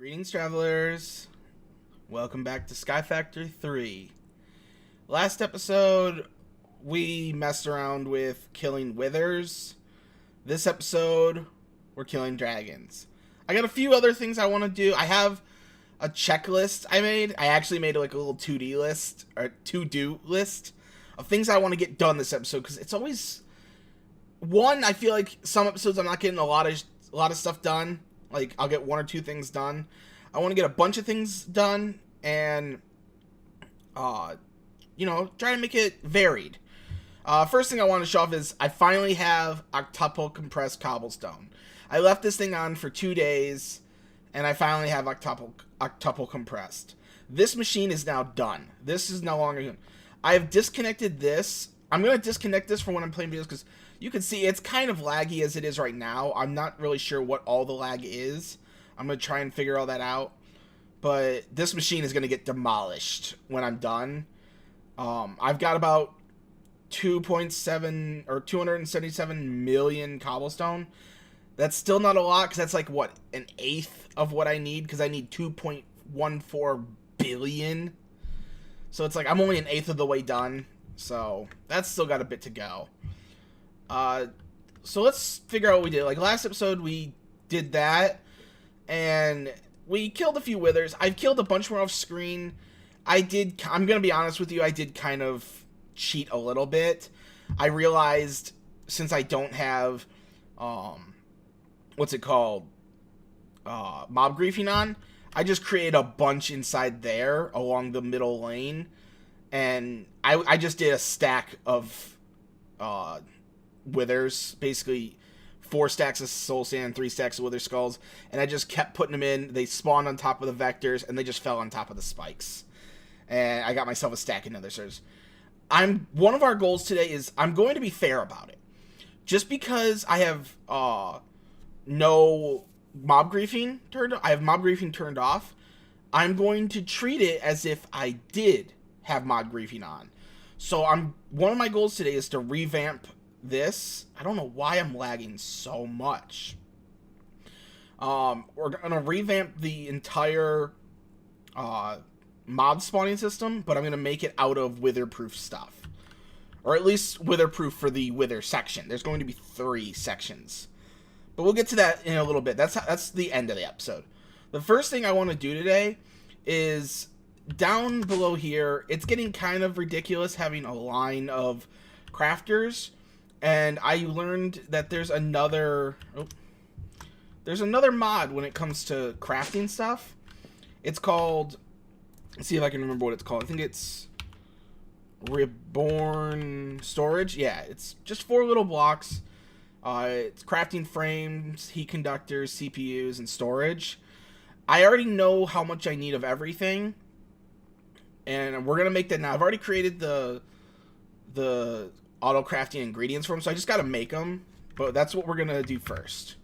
Greetings, travelers. Welcome back to Sky Factory 3. Last episode, we messed around with killing withers. This episode, we're killing dragons. I got a few other things I want to do. I have a checklist I made. I actually made like a little 2D list, or to-do list of things I want to get done this episode, because it's always... One, I feel like some episodes I'm not getting a lot of stuff done. Like, I'll get one or two things done. I want to get a bunch of things done and, try to make it varied. First thing I want to show off is I finally have octuple compressed cobblestone. I left this thing on for 2 days, and I finally have octuple compressed. This machine is now done. This is no longer done. I have disconnected this. I'm going to disconnect this for when I'm playing videos, because you can see it's kind of laggy as it is right now. I'm not really sure what all the lag is. I'm going to try and figure all that out. But this machine is going to get demolished when I'm done. I've got about 2.7 or 277 million cobblestone. That's still not a lot, because that's like, what, an eighth of what I need, because I need 2.14 billion. So it's like I'm only an eighth of the way done. So that's still got a bit to go. So let's figure out what we did. Like last episode, we did that, and we killed a few withers. I've killed a bunch more off screen. I'm gonna be honest with you, I did kind of cheat a little bit. I realized since I don't have, what's it called? Mob griefing on, I just created a bunch inside there along the middle lane, and I just did a stack of, withers, basically 4 stacks of soul sand, 3 stacks of wither skulls, and I just kept putting them in. They spawned on top of the vectors, and they just fell on top of the spikes, and I got myself a stack in other servers. One of our goals today is I'm going to be fair about it. Just because I have no mob griefing I have mob griefing turned off, I'm going to treat it as if I did have mob griefing on. So one of my goals today is to revamp this. I don't know why I'm lagging so much. We're gonna revamp the entire mob spawning system, but I'm gonna make it out of wither-proof stuff, or at least wither-proof for the wither section. There's going to be 3 sections, but we'll get to that in a little bit. That's the end of the episode. The first thing I want to do today is down below here. It's getting kind of ridiculous having a line of crafters. And I learned that there's another mod when it comes to crafting stuff. It's called, let's see if I can remember what it's called. I think it's Reborn Storage. Yeah, it's just 4 little blocks. It's crafting frames, heat conductors, CPUs, and storage. I already know how much I need of everything, and we're gonna make that now. I've already created the auto crafting ingredients for them, so I just gotta make them, but that's what we're gonna do first.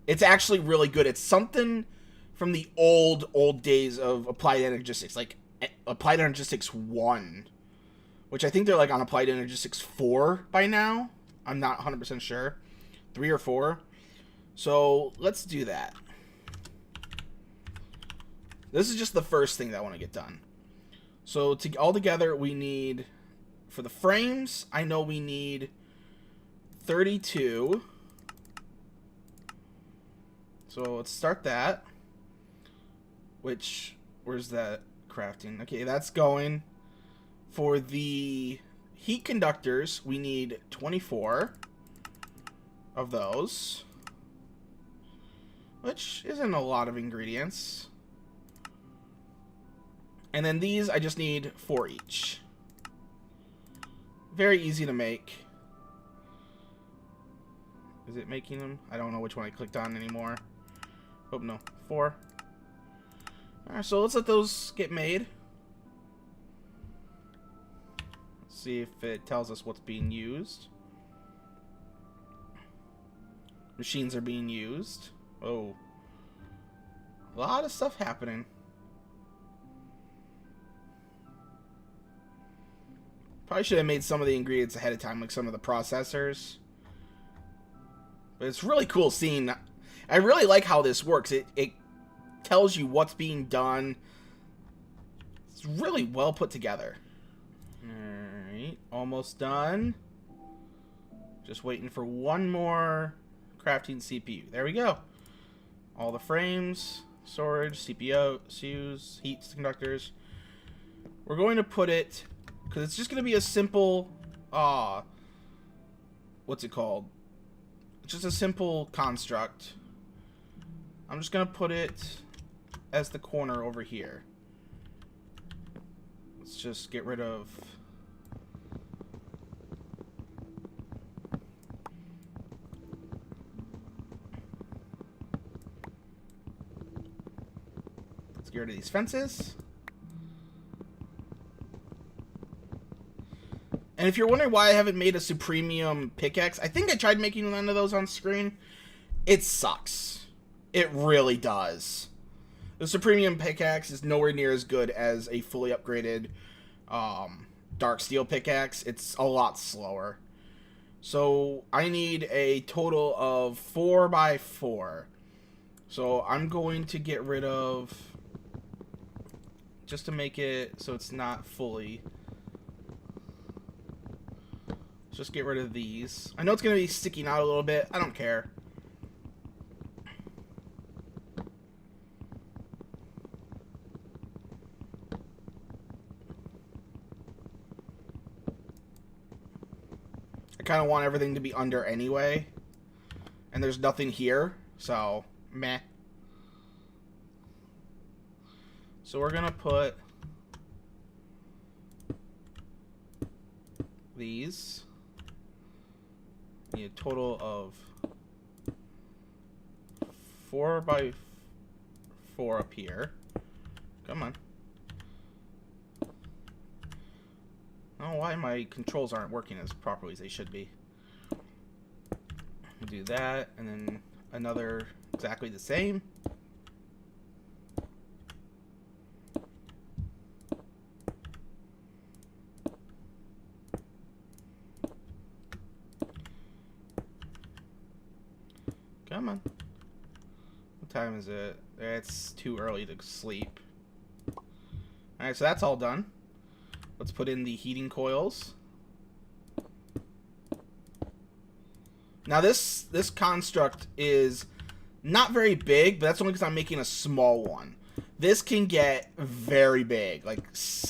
It's actually really good. It's something from the old days of Applied Energistics, like Applied Energistics 1, which I think they're like on Applied Energistics 4 by now. I'm not 100% sure. 3 or 4. So let's do that. This is just the first thing that I want to get done. So all together we need, for the frames, I know we need 32. So let's start that. Where's that crafting? Okay, that's going. For the heat conductors, we need 24 of those, which isn't a lot of ingredients. And then these, I just need 4 each. Very easy to make. Is it making them? I don't know which one I clicked on anymore. Oh, no. 4. Alright, so let's let those get made. Let's see if it tells us what's being used. Machines are being used. Oh. A lot of stuff happening. Probably should have made some of the ingredients ahead of time, like some of the processors. But it's really cool seeing. I really like how this works. It tells you what's being done. It's really well put together. Alright, almost done. Just waiting for one more crafting CPU. There we go. All the frames, storage, CPU, CPUs, heat conductors. We're going to put it, because it's just going to be a simple, what's it called? Just a simple construct. I'm just going to put it as the corner over here. Let's just get rid of... Let's get rid of these fences. And if you're wondering why I haven't made a Supremium pickaxe, I think I tried making one of those on screen. It sucks. It really does. The Supremium pickaxe is nowhere near as good as a fully upgraded dark steel pickaxe. It's a lot slower. So I need a total of 4x4. So I'm going to get rid of, just to make it so it's not fully... Just get rid of these. I know it's going to be sticking out a little bit. I don't care. I kind of want everything to be under anyway. And there's nothing here. So, meh. So we're going to put these. Need a total of 4x4 up here. Come on. I don't know why my controls aren't working as properly as they should be. Do that, and then another exactly the same. Come on. What time is it? It's too early to sleep. Alright, so that's all done. Let's put in the heating coils. Now this construct is not very big, but that's only because I'm making a small one. This can get very big, like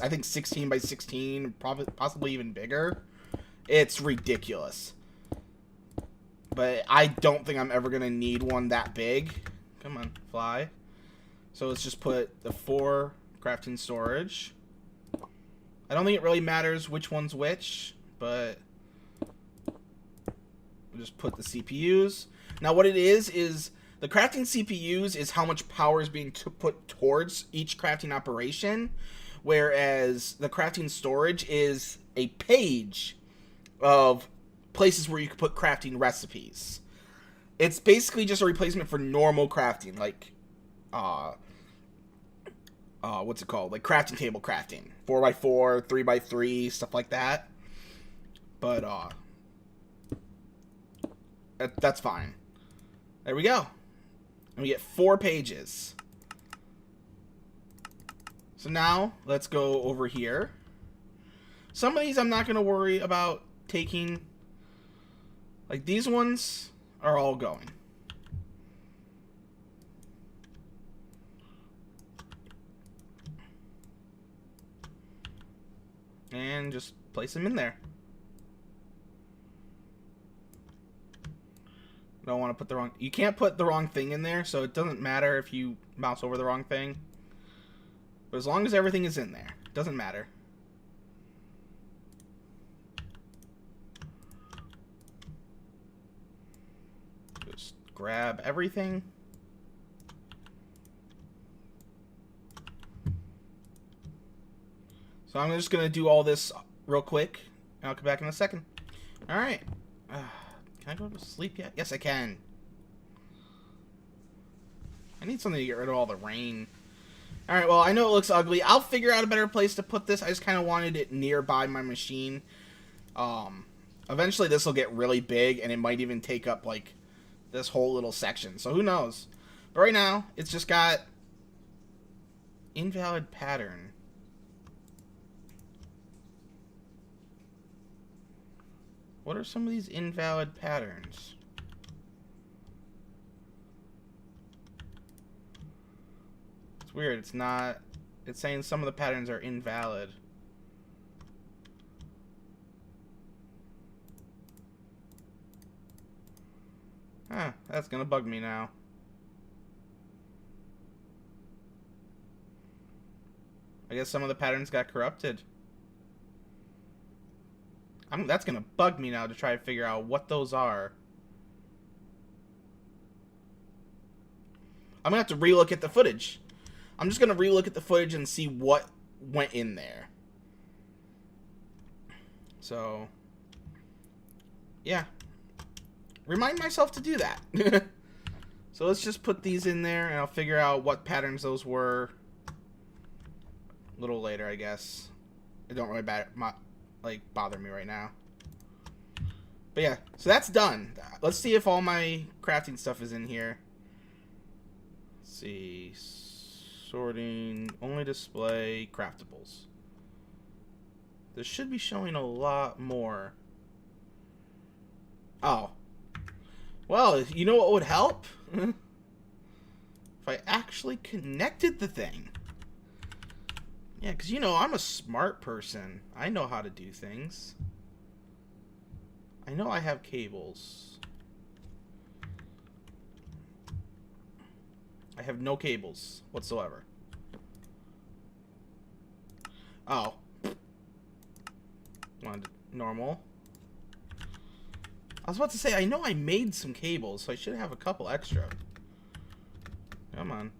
I think 16 by 16, probably possibly even bigger. It's ridiculous. But I don't think I'm ever going to need one that big. Come on, fly. So let's just put the 4 crafting storage. I don't think it really matters which one's which, but we'll just put the CPUs. Now what it is the crafting CPUs is how much power is being put towards each crafting operation, whereas the crafting storage is a page of places where you can put crafting recipes. It's basically just a replacement for normal crafting, like what's it called? Like crafting table crafting. 4x4, 3x3, stuff like that. But that's fine. There we go. And we get 4 pages. So now let's go over here. Some of these I'm not going to worry about taking. Like these ones are all going. And just place them in there. Don't want to put the wrong... You can't put the wrong thing in there, so it doesn't matter if you mouse over the wrong thing. But as long as everything is in there, it doesn't matter. Just grab everything. So I'm just going to do all this real quick, and I'll come back in a second. Alright. Can I go to sleep yet? Yes, I can. I need something to get rid of all the rain. Alright, well, I know it looks ugly. I'll figure out a better place to put this. I just kind of wanted it nearby my machine. Eventually this will get really big, and it might even take up, like, this whole little section. So who knows? But right now, it's just got Invalid pattern. What are some of these invalid patterns? It's weird. It's not... It's saying some of the patterns are invalid. Huh, that's gonna bug me now. I guess some of the patterns got corrupted. That's gonna bug me now to try to figure out what those are. I'm gonna have to relook at the footage. I'm just gonna relook at the footage and see what went in there. So, yeah. Remind myself to do that. So let's just put these in there and I'll figure out what patterns those were a little later, I guess. It don't really bother me right now. But yeah, so that's done. Let's see if all my crafting stuff is in here. Let's see. Sorting, only display craftables. This should be showing a lot more. Oh. Well, you know what would help? If I actually connected the thing. Yeah, because, you know, I'm a smart person. I know how to do things. I know I have cables. I have no cables whatsoever. Oh. Normal. I was about to say, I know I made some cables, so I should have a couple extra. Come on.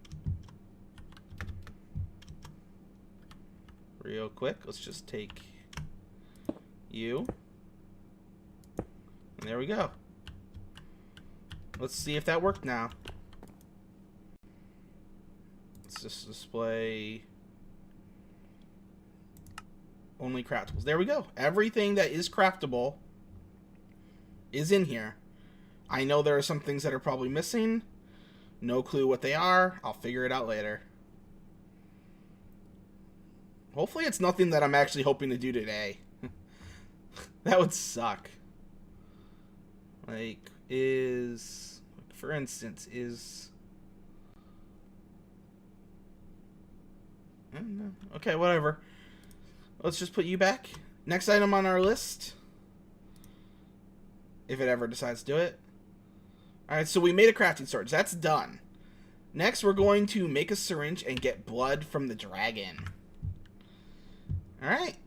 Real quick, let's just take you. And there we go. Let's see if that worked now. Let's just display only craftables. There we go. Everything that is craftable is in here. I know there are some things that are probably missing. No clue what they are. I'll figure it out later. Hopefully it's nothing that I'm actually hoping to do today. That would suck. Like, for instance, I don't know. Okay, whatever. Let's just put you back. Next item on our list. If it ever decides to do it. Alright, so we made a crafting sword. That's done. Next, we're going to make a syringe and get blood from the dragon. Alright.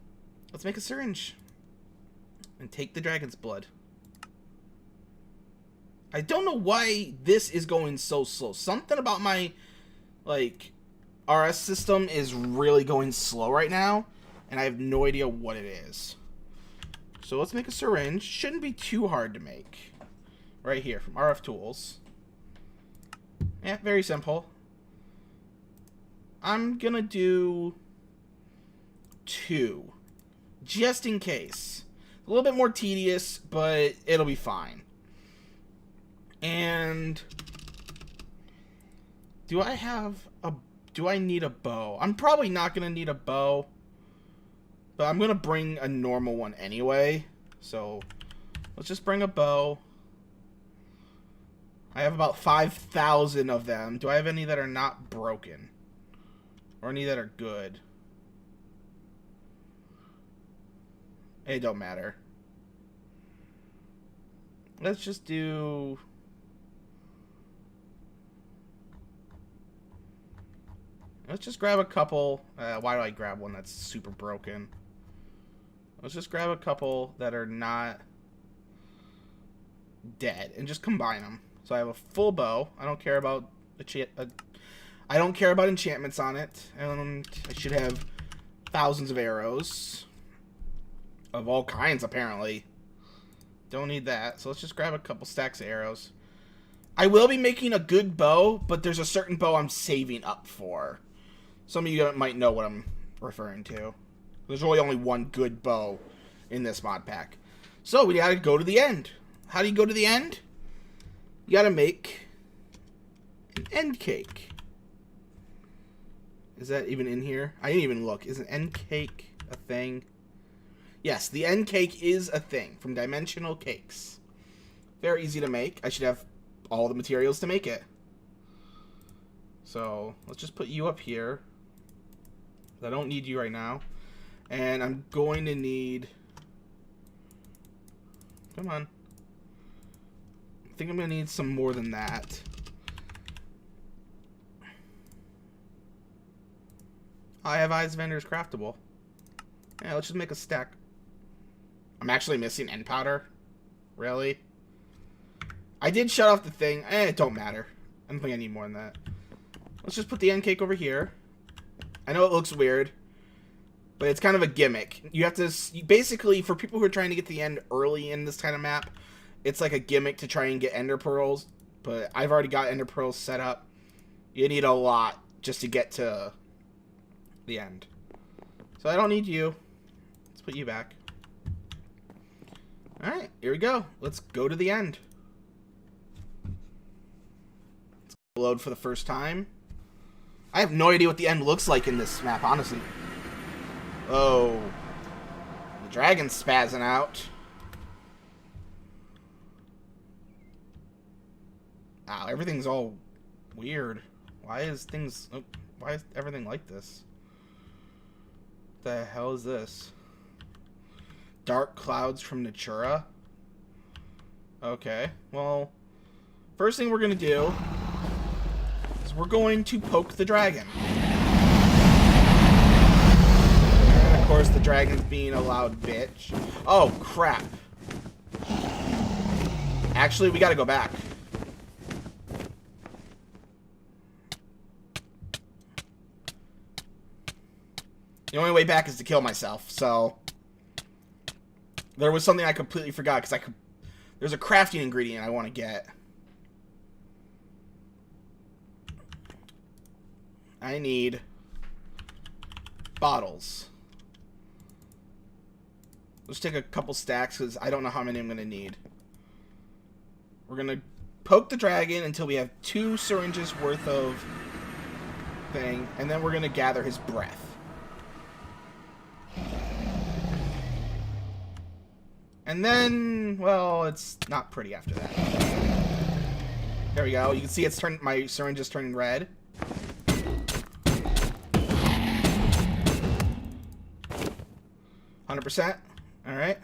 Let's make a syringe. And take the dragon's blood. I don't know why this is going so slow. Something about my, RS system is really going slow right now. And I have no idea what it is. So let's make a syringe. Shouldn't be too hard to make. Right here from RF Tools. Yeah, very simple. I'm gonna do 2. Just in case. A little bit more tedious, but it'll be fine. And do I need a bow? I'm probably not gonna need a bow. But I'm gonna bring a normal one anyway. So let's just bring a bow. I have about 5,000 of them. Do I have any that are not broken? Or any that are good? It don't matter. Let's just do... Let's just grab a couple. Why do I grab one that's super broken? Let's just grab a couple that are not dead and just combine them. So I have a full bow. I don't care about I don't care about enchantments on it. I should have thousands of arrows of all kinds apparently. Don't need that. So let's just grab a couple stacks of arrows. I will be making a good bow, but there's a certain bow I'm saving up for. Some of you might know what I'm referring to. There's really only one good bow in this mod pack. So we gotta go to the end. How do you go to the end? You gotta make an end cake. Is that even in here? I didn't even look. Is an end cake a thing? Yes, the end cake is a thing from Dimensional Cakes. Very easy to make. I should have all the materials to make it. So let's just put you up here. I don't need you right now. And I'm going to need... Come on. I think I'm going to need some more than that. I have Eyes Vendor's Craftable. Yeah, let's just make a stack. I'm actually missing end powder. Really? I did shut off the thing. It don't matter. I don't think I need more than that. Let's just put the end cake over here. I know it looks weird, but it's kind of a gimmick. You have to... Basically, for people who are trying to get to the end early in this kind of map, it's like a gimmick to try and get ender pearls. But I've already got ender pearls set up. You need a lot just to get to the end. So I don't need you. Let's put you back. Alright, here we go. Let's go to the end. Let's load for the first time. I have no idea what the end looks like in this map, honestly. Oh. The dragon's spazzing out. Wow, everything's all weird. Why is everything like this? What the hell is this? Dark clouds from Natura? Okay, well, first thing we're gonna do is we're going to poke the dragon. And of course, the dragon's being a loud bitch. Oh, crap. Actually, we gotta go back. The only way back is to kill myself, so... There was something I completely forgot, because there's a crafting ingredient I want to get. I need bottles. Let's take a couple stacks, because I don't know how many I'm going to need. We're going to poke the dragon until we have 2 syringes worth of thing, and then we're going to gather his breath. And then, well, it's not pretty after that. There we go. You can see it's turned. My syringe is turning red. %. All right.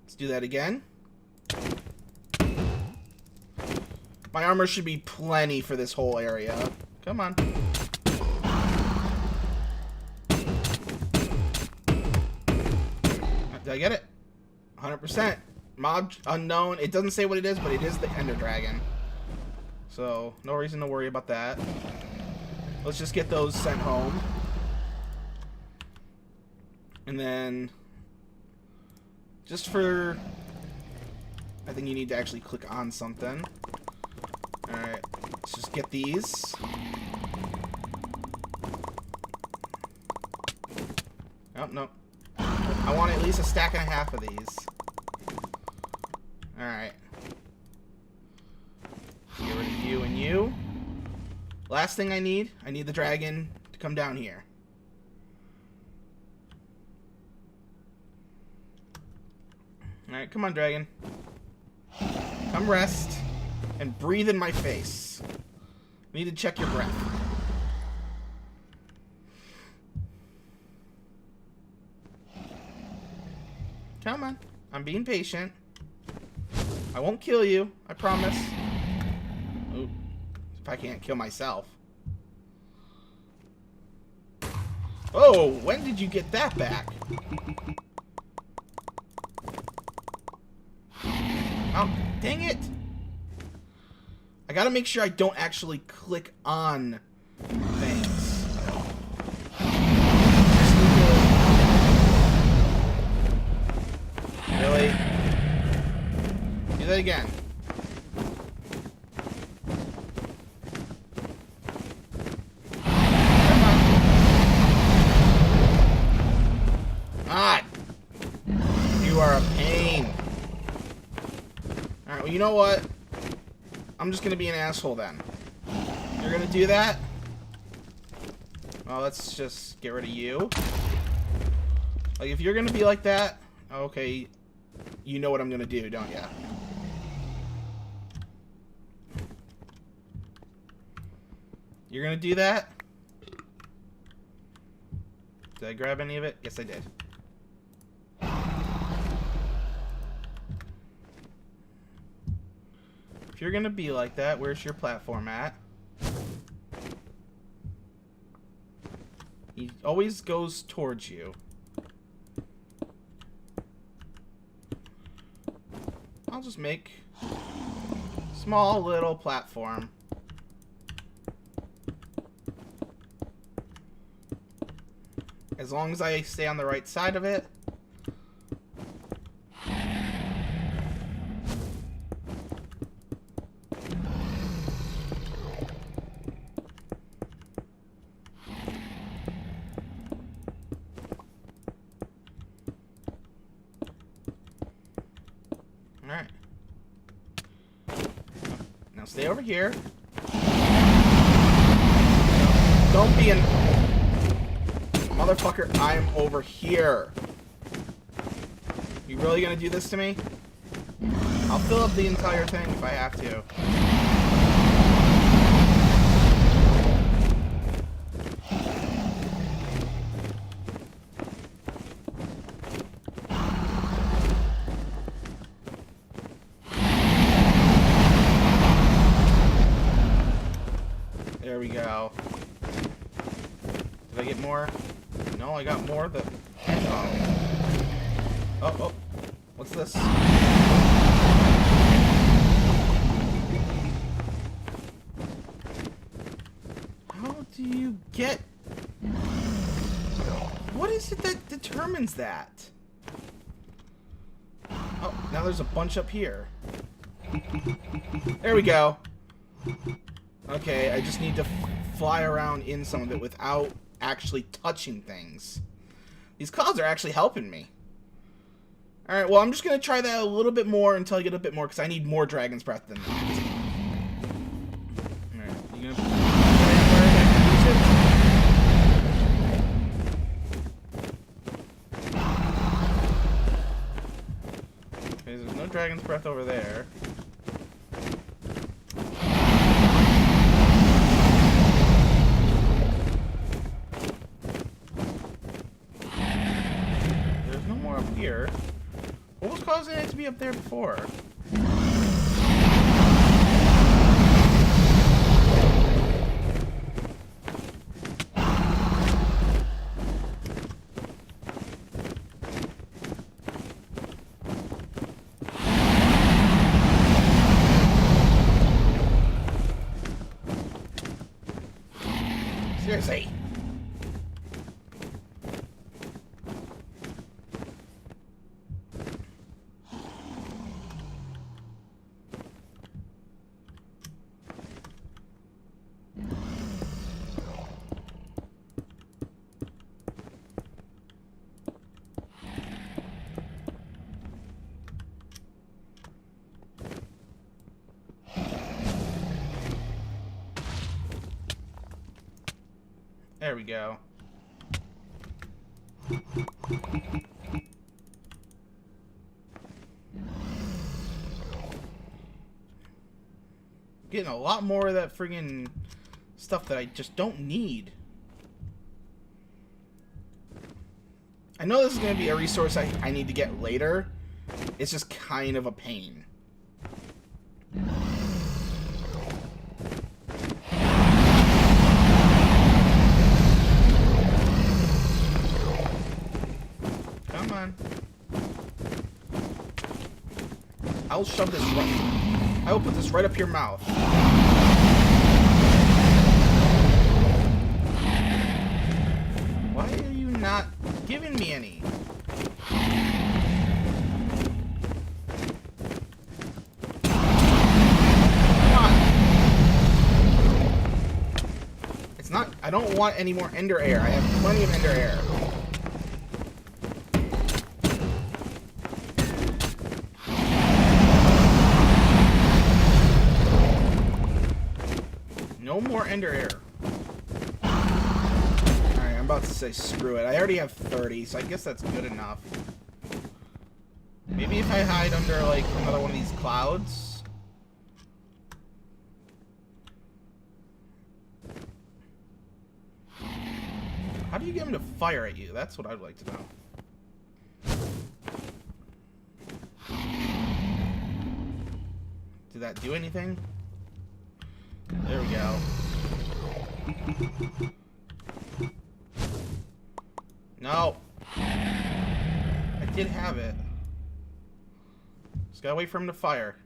Let's do that again. My armor should be plenty for this whole area. Come on. Did I get it? 100%. Mob unknown. It doesn't say what it is, but it is the Ender Dragon. So, no reason to worry about that. Let's just get those sent home. And then, just for... I think you need to actually click on something. Alright, let's just get these. Oh, no. I want at least a stack and a half of these. Alright. Get rid of you and you. Last thing I need the dragon to come down here. Alright, come on, dragon. Come rest and breathe in my face. I need to check your breath. Come on. I'm being patient. I won't kill you. I promise. Ooh. If I can't kill myself. Oh, when did you get that back? Oh, dang it. I gotta make sure I don't actually click on things. Really? Do that again. Come on. Ah! You are a pain. Alright, well, you know what? I'm just gonna be an asshole then. You're gonna do that? Well, let's just get rid of you. Like, if you're gonna be like that, okay, you know what I'm gonna do, don't ya? You're gonna do that? Did I grab any of it? Yes, I did. If you're gonna be like that, where's your platform at? He always goes towards you. I'll just make a small little platform. As long as I stay on the right side of it. Alright. Now stay over here. Don't be an... Motherfucker, I'm over here. You really gonna do this to me? I'll fill up the entire thing if I have to. There we go. Did I get more? No, I got more. Oh, what's this? How do you get... What is it that determines that? Oh, now there's a bunch up here. There we go. Okay, I just need to fly around in some of it without actually touching things. These clouds are actually helping me. Alright, well, I'm just going to try that a little bit more until I get a bit more, because I need more Dragon's Breath than that. Alright, you going to put where I can use it? Okay, there's no Dragon's Breath over there. Here. What was causing it to be up there before? Seriously. There we go. Getting a lot more of that friggin' stuff that I just don't need. I know this is going to be a resource I need to get later. It's just kind of a pain. Come on. I'll shove this right. I will put this right up your mouth. Why are you not giving me any? Come on. It's not. I don't want any more Ender Air. I have plenty of Ender Air. No more Ender Air. about to say screw it. I already have 30, so I guess that's good enough. Maybe if I hide under, like, another one of these clouds. How do you get him to fire at you? That's what I'd like to know. Did that do anything? There we go. No. I did have it. Just gotta wait for him to fire.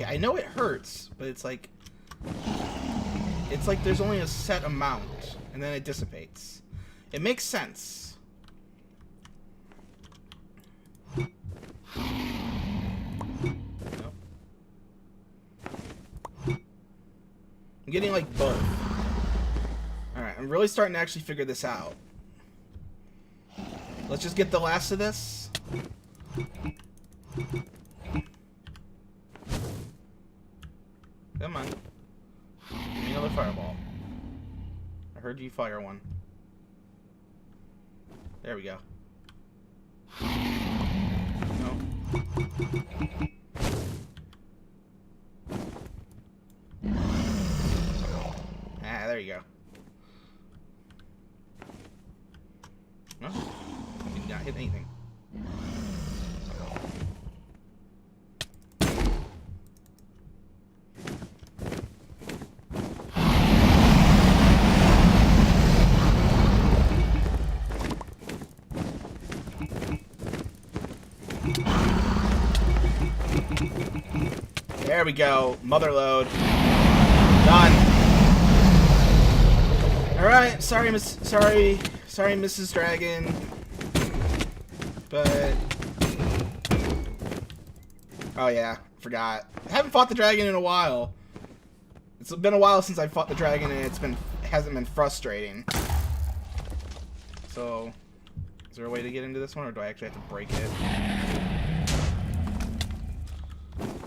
I know it hurts, but it's like there's only a set amount, and then it dissipates. It makes sense. Nope. I'm getting like both. Alright, I'm really starting to actually figure this out. Let's just get the last of this. Come on. Give me another fireball. I heard you fire one. There we go. No. Ah, there you go. No? You did not hit anything. There we go. Mother load. Done. Alright, sorry, Mrs. Dragon. But oh yeah, forgot. I haven't fought the dragon in a while. It's been a while since I fought the dragon, and it hasn't been frustrating. So, is there a way to get into this one, or do I actually have to break it?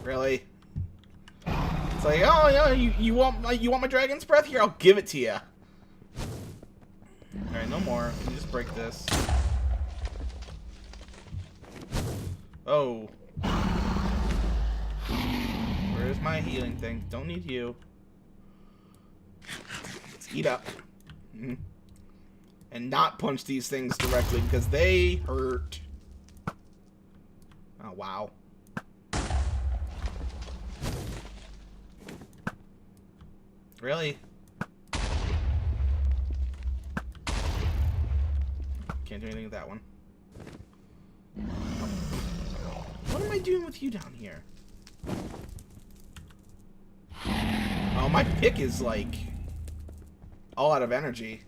Really? It's like, oh yeah, you want my dragon's breath? Here, I'll give it to you. All right, no more. Let me just break this. Oh. Where's my healing thing? Don't need you. Let's eat up. Mm-hmm. And not punch these things directly because they hurt. Oh, wow. Really? Can't do anything with that one. What am I doing with you down here? Oh, my pick is like all out of energy.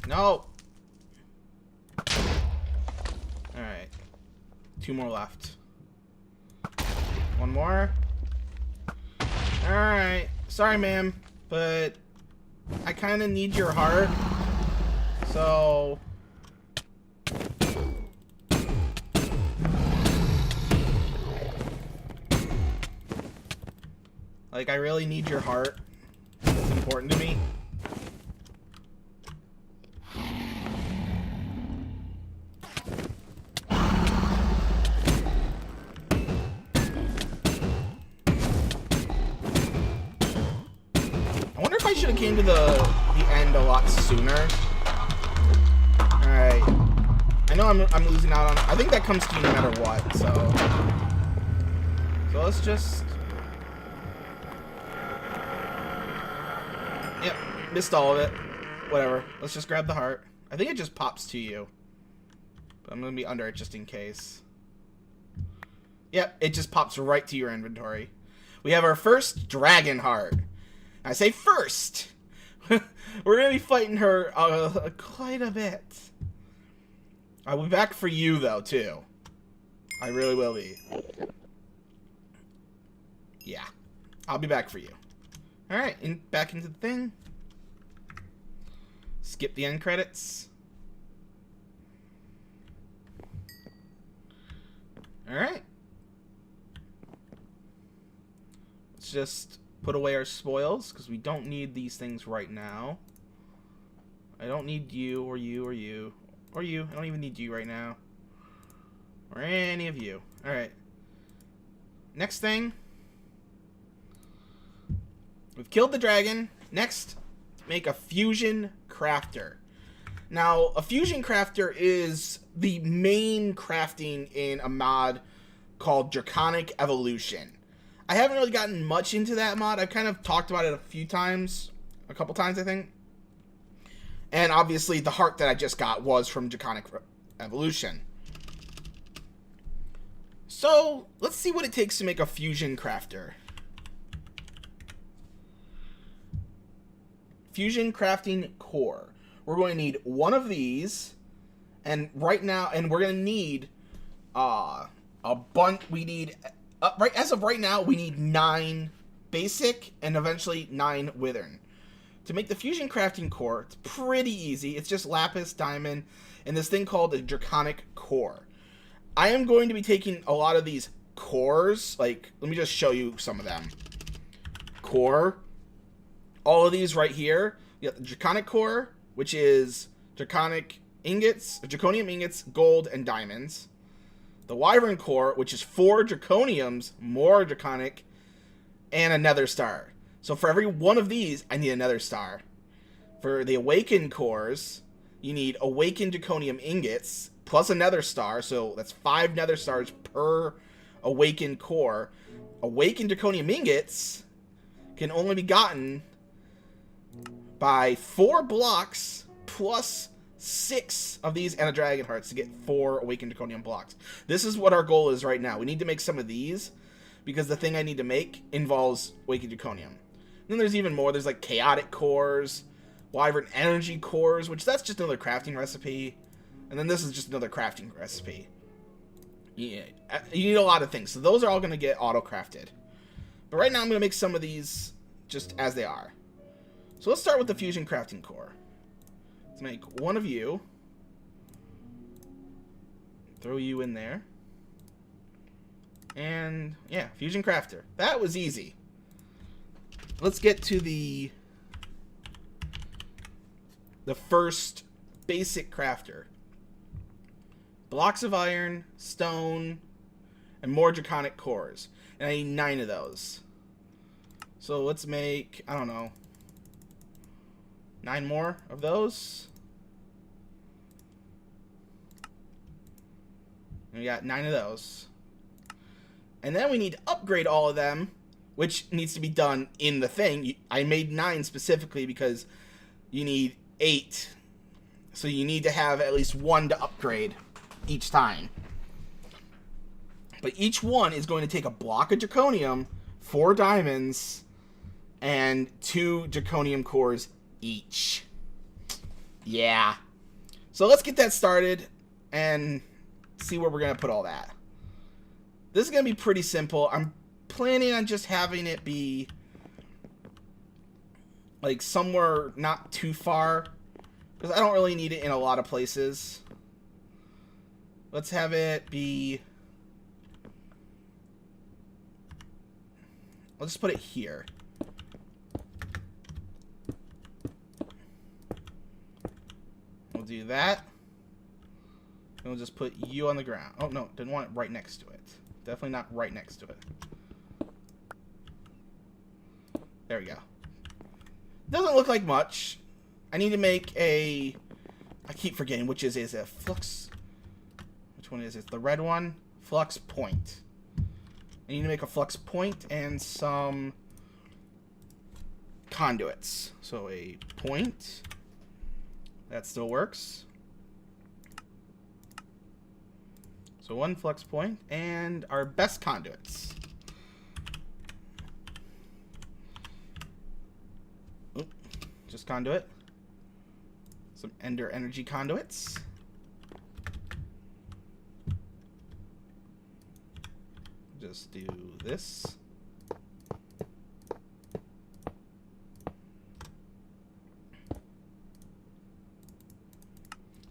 No. Alright. 2 more left. 1 more. Alright. Sorry, ma'am, but I kind of need your heart. So like, I really need your heart. It's important to me. I wonder if I should have came to the end a lot sooner. Alright. I know I'm losing out on it. I think that comes to you no matter what, so let's just... Yep, missed all of it. Whatever. Let's just grab the heart. I think it just pops to you. But I'm going to be under it just in case. Yep, it just pops right to your inventory. We have our first dragon heart. I say first. We're going to be fighting her quite a bit. I'll be back for you, though, too. I really will be. Yeah. I'll be back for you. Alright, back into the thing. Skip the end credits. Alright. Let's just put away our spoils, because we don't need these things right now. I don't need you, or you, or you. Or you. I don't even need you right now. Or any of you. Alright. Next thing. We've killed the dragon. Next, make a fusion crafter. Now, a fusion crafter is the main crafting in a mod called Draconic Evolution. I haven't really gotten much into that mod. I've kind of talked about it a couple times, I think. And obviously, the heart that I just got was from Draconic Evolution. So, let's see what it takes to make a fusion crafter. Fusion crafting core. We're going to need one of these, and right now, and we're going to need a bunch. We need as of right now, we need 9 basic and eventually 9 withern. To make the fusion crafting core, it's pretty easy. It's just lapis, diamond, and this thing called a draconic core. I am going to be taking a lot of these cores. Like, let me just show you some of them. Core. All of these right here. You got the draconic core, which is draconic ingots, draconium ingots, gold, and diamonds. The wyvern core, which is 4 draconiums, more draconic, and a nether star. So for every one of these, I need another star. For the awakened cores, you need awakened draconium ingots plus another star. So that's 5 nether stars per awakened core. Awakened draconium ingots can only be gotten by 4 blocks plus 6 of these and a dragon hearts to get 4 awakened draconium blocks. This is what our goal is right now. We need to make some of these because the thing I need to make involves awakened draconium. Then there's even more. There's like chaotic cores, wyvern energy cores, which that's just another crafting recipe. And then this is just another crafting recipe. Yeah, you need a lot of things. So those are all going to get auto-crafted. But right now I'm going to make some of these just as they are. So let's start with the fusion crafting core. Let's make one of you. Throw you in there. And yeah, fusion crafter. That was easy. Let's get to the first basic crafter. Blocks of iron, stone, and more draconic cores. And I need 9 of those. So let's make, I don't know, 9 more of those. And we got 9 of those. And then we need to upgrade all of them, which needs to be done in the thing. I made 9 specifically because you need 8. So you need to have at least 1 to upgrade each time. But each one is going to take a block of draconium, 4 diamonds, and 2 draconium cores each. Yeah. So let's get that started and see where we're going to put all that. This is going to be pretty simple. I'm planning on just having it be like somewhere not too far, because I don't really need it in a lot of places. Let's have it be, I'll just put it here. We'll do that. And we'll just put you on the ground. Oh no, didn't want it right next to it. Definitely not right next to it. There we go. Doesn't look like much. I need to make a, I keep forgetting which is a flux. Which one is it? It's the red one. Flux point. I need to make a flux point and some conduits. So a point. That still works. So one flux point and our best conduits. Oop, just conduit. Some Ender energy conduits. Just do this.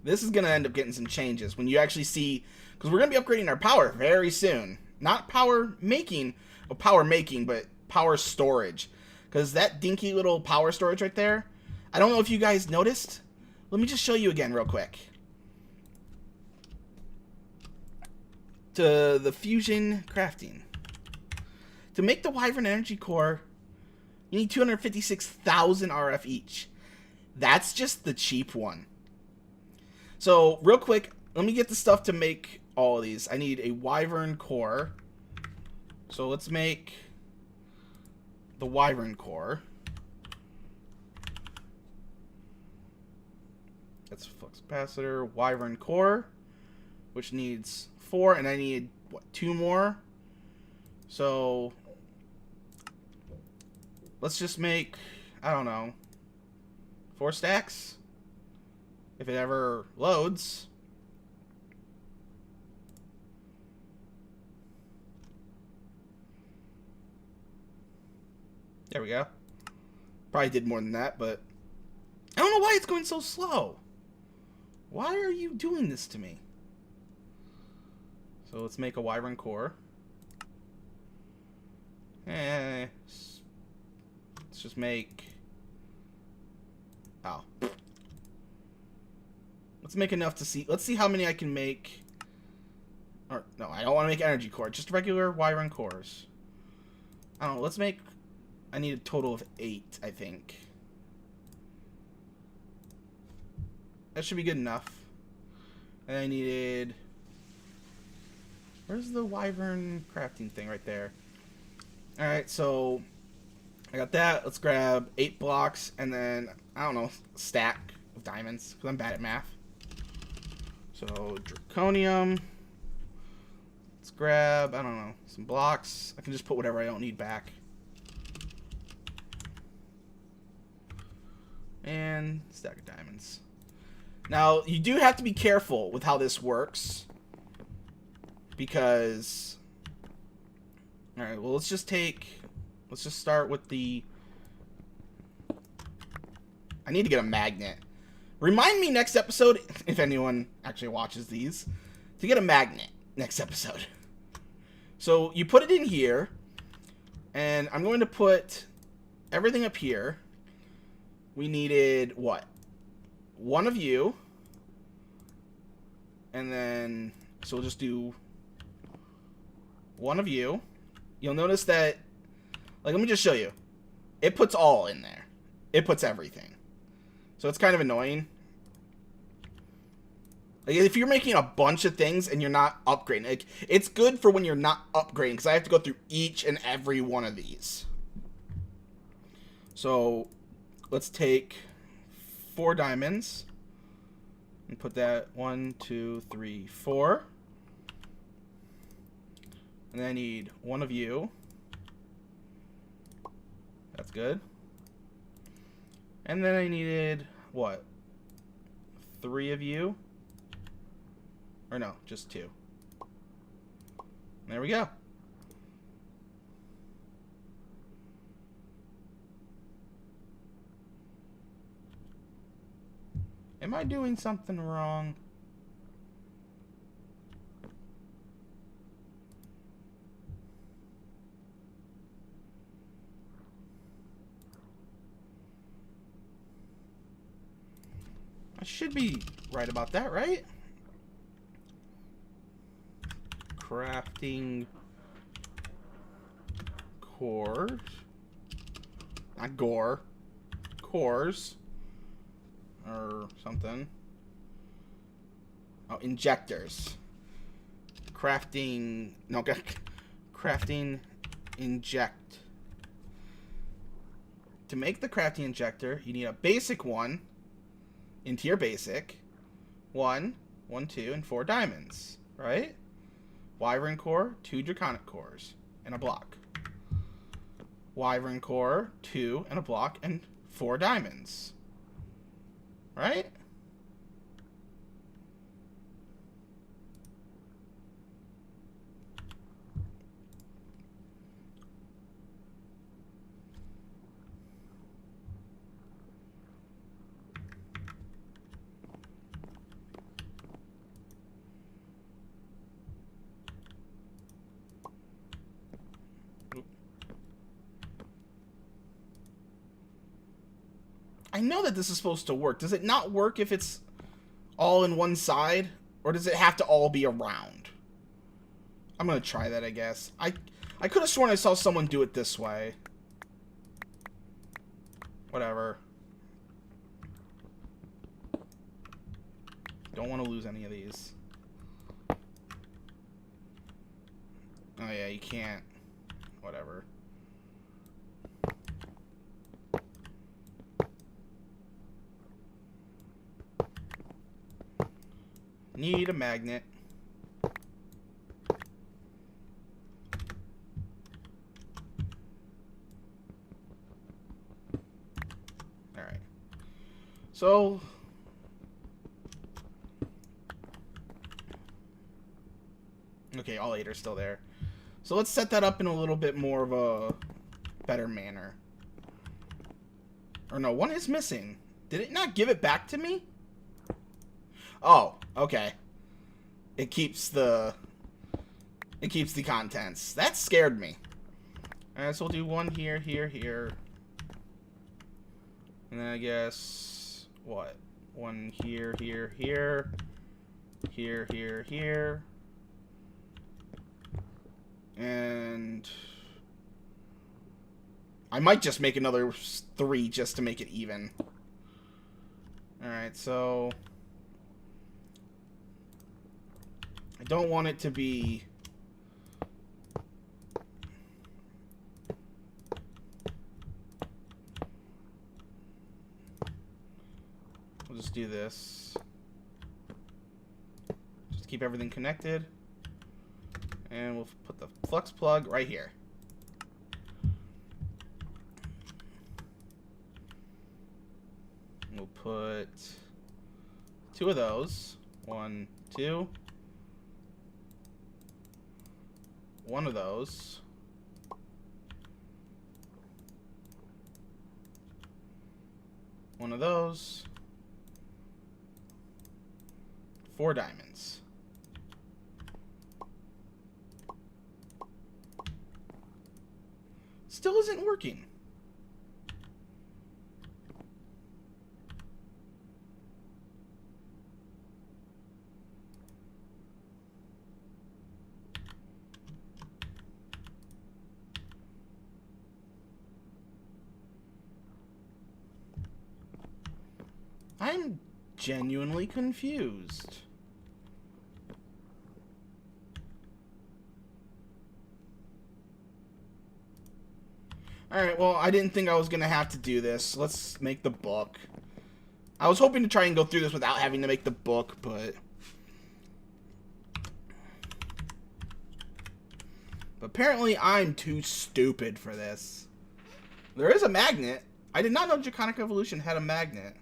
This is going to end up getting some changes when you actually see, because we're going to be upgrading our power very soon. Not power making, but power storage. Because that dinky little power storage right there, I don't know if you guys noticed. Let me just show you again real quick. To the fusion crafting. To make the Wyvern energy core, you need 256,000 RF each. That's just the cheap one. So real quick, let me get the stuff to make all of these. I need a Wyvern core. So let's make the Wyvern core. That's flux capacitor, Wyvern core, which needs 4, and I need, what, 2 more? So, let's just make, I don't know, 4 stacks? If it ever loads. There we go. Probably did more than that, but I don't know why it's going so slow. Why are you doing this to me? So let's make a Wyvern core. Let's just make... Oh. Let's make enough to see... Let's see how many I can make. Or, no, I don't want to make energy core. Just regular Wyvern cores. I don't know. Let's make... I need a total of 8, I think. That should be good enough. And I needed... Where's the Wyvern crafting thing right there? Alright, so I got that. Let's grab 8 blocks and then, I don't know, stack of diamonds, because I'm bad at math. So, draconium. Let's grab, I don't know, some blocks. I can just put whatever I don't need back. And stack of diamonds. Now, you do have to be careful with how this works. Because... Alright, well, let's just start with the... I need to get a magnet. Remind me next episode, if anyone actually watches these, to get a magnet next episode. So, you put it in here, and I'm going to put everything up here. We needed, what? 1 of you. And then, so we'll just do 1 of you. You'll notice that, like, let me just show you. It puts all in there. It puts everything. So it's kind of annoying. Like, if you're making a bunch of things and you're not upgrading, like, it's good for when you're not upgrading, because I have to go through each and every one of these. So, let's take 4 diamonds and put that 1, 2, 3, 4. And then I need 1 of you. That's good. And then I needed, what? 3 of you? Or no, just 2. There we go. Am I doing something wrong? I should be right about that, right? Crafting cores. Not gore. Cores. Or something. Oh, injectors. crafting... No, crafting inject. To make the crafting injector, you need a basic one into your basic. 1, 1, 2, and 4 diamonds, right? Wyvern core, 2 draconic cores, and a block. Wyvern core, 2, and a block, and 4 diamonds. Right? I know that this is supposed to work. Does it not work if it's all in one side? Or does it have to all be around? I'm going to try that, I guess. I could have sworn I saw someone do it this way. Whatever. Don't want to lose any of these. Oh yeah, you can't. Whatever. Need a magnet. Alright. So... Okay, all 8 are still there. So let's set that up in a little bit more of a better manner. Or no, one is missing. Did it not give it back to me? Oh, okay. It keeps the contents. That scared me. Alright, so we'll do 1 here, here, here. And then I guess what? 1 here, here, here. Here, here, here. And I might just make another 3 just to make it even. Alright, so I don't want it to be... We'll just do this. Just keep everything connected. And we'll put the flux plug right here. We'll put 2 of those. 1, 2. 1 of those. One of those. 4 diamonds. Still isn't working. I'm genuinely confused. Alright, well, I didn't think I was going to have to do this. Let's make the book. I was hoping to try and go through this without having to make the book, but... apparently, I'm too stupid for this. There is a magnet. I did not know Draconic Evolution had a magnet.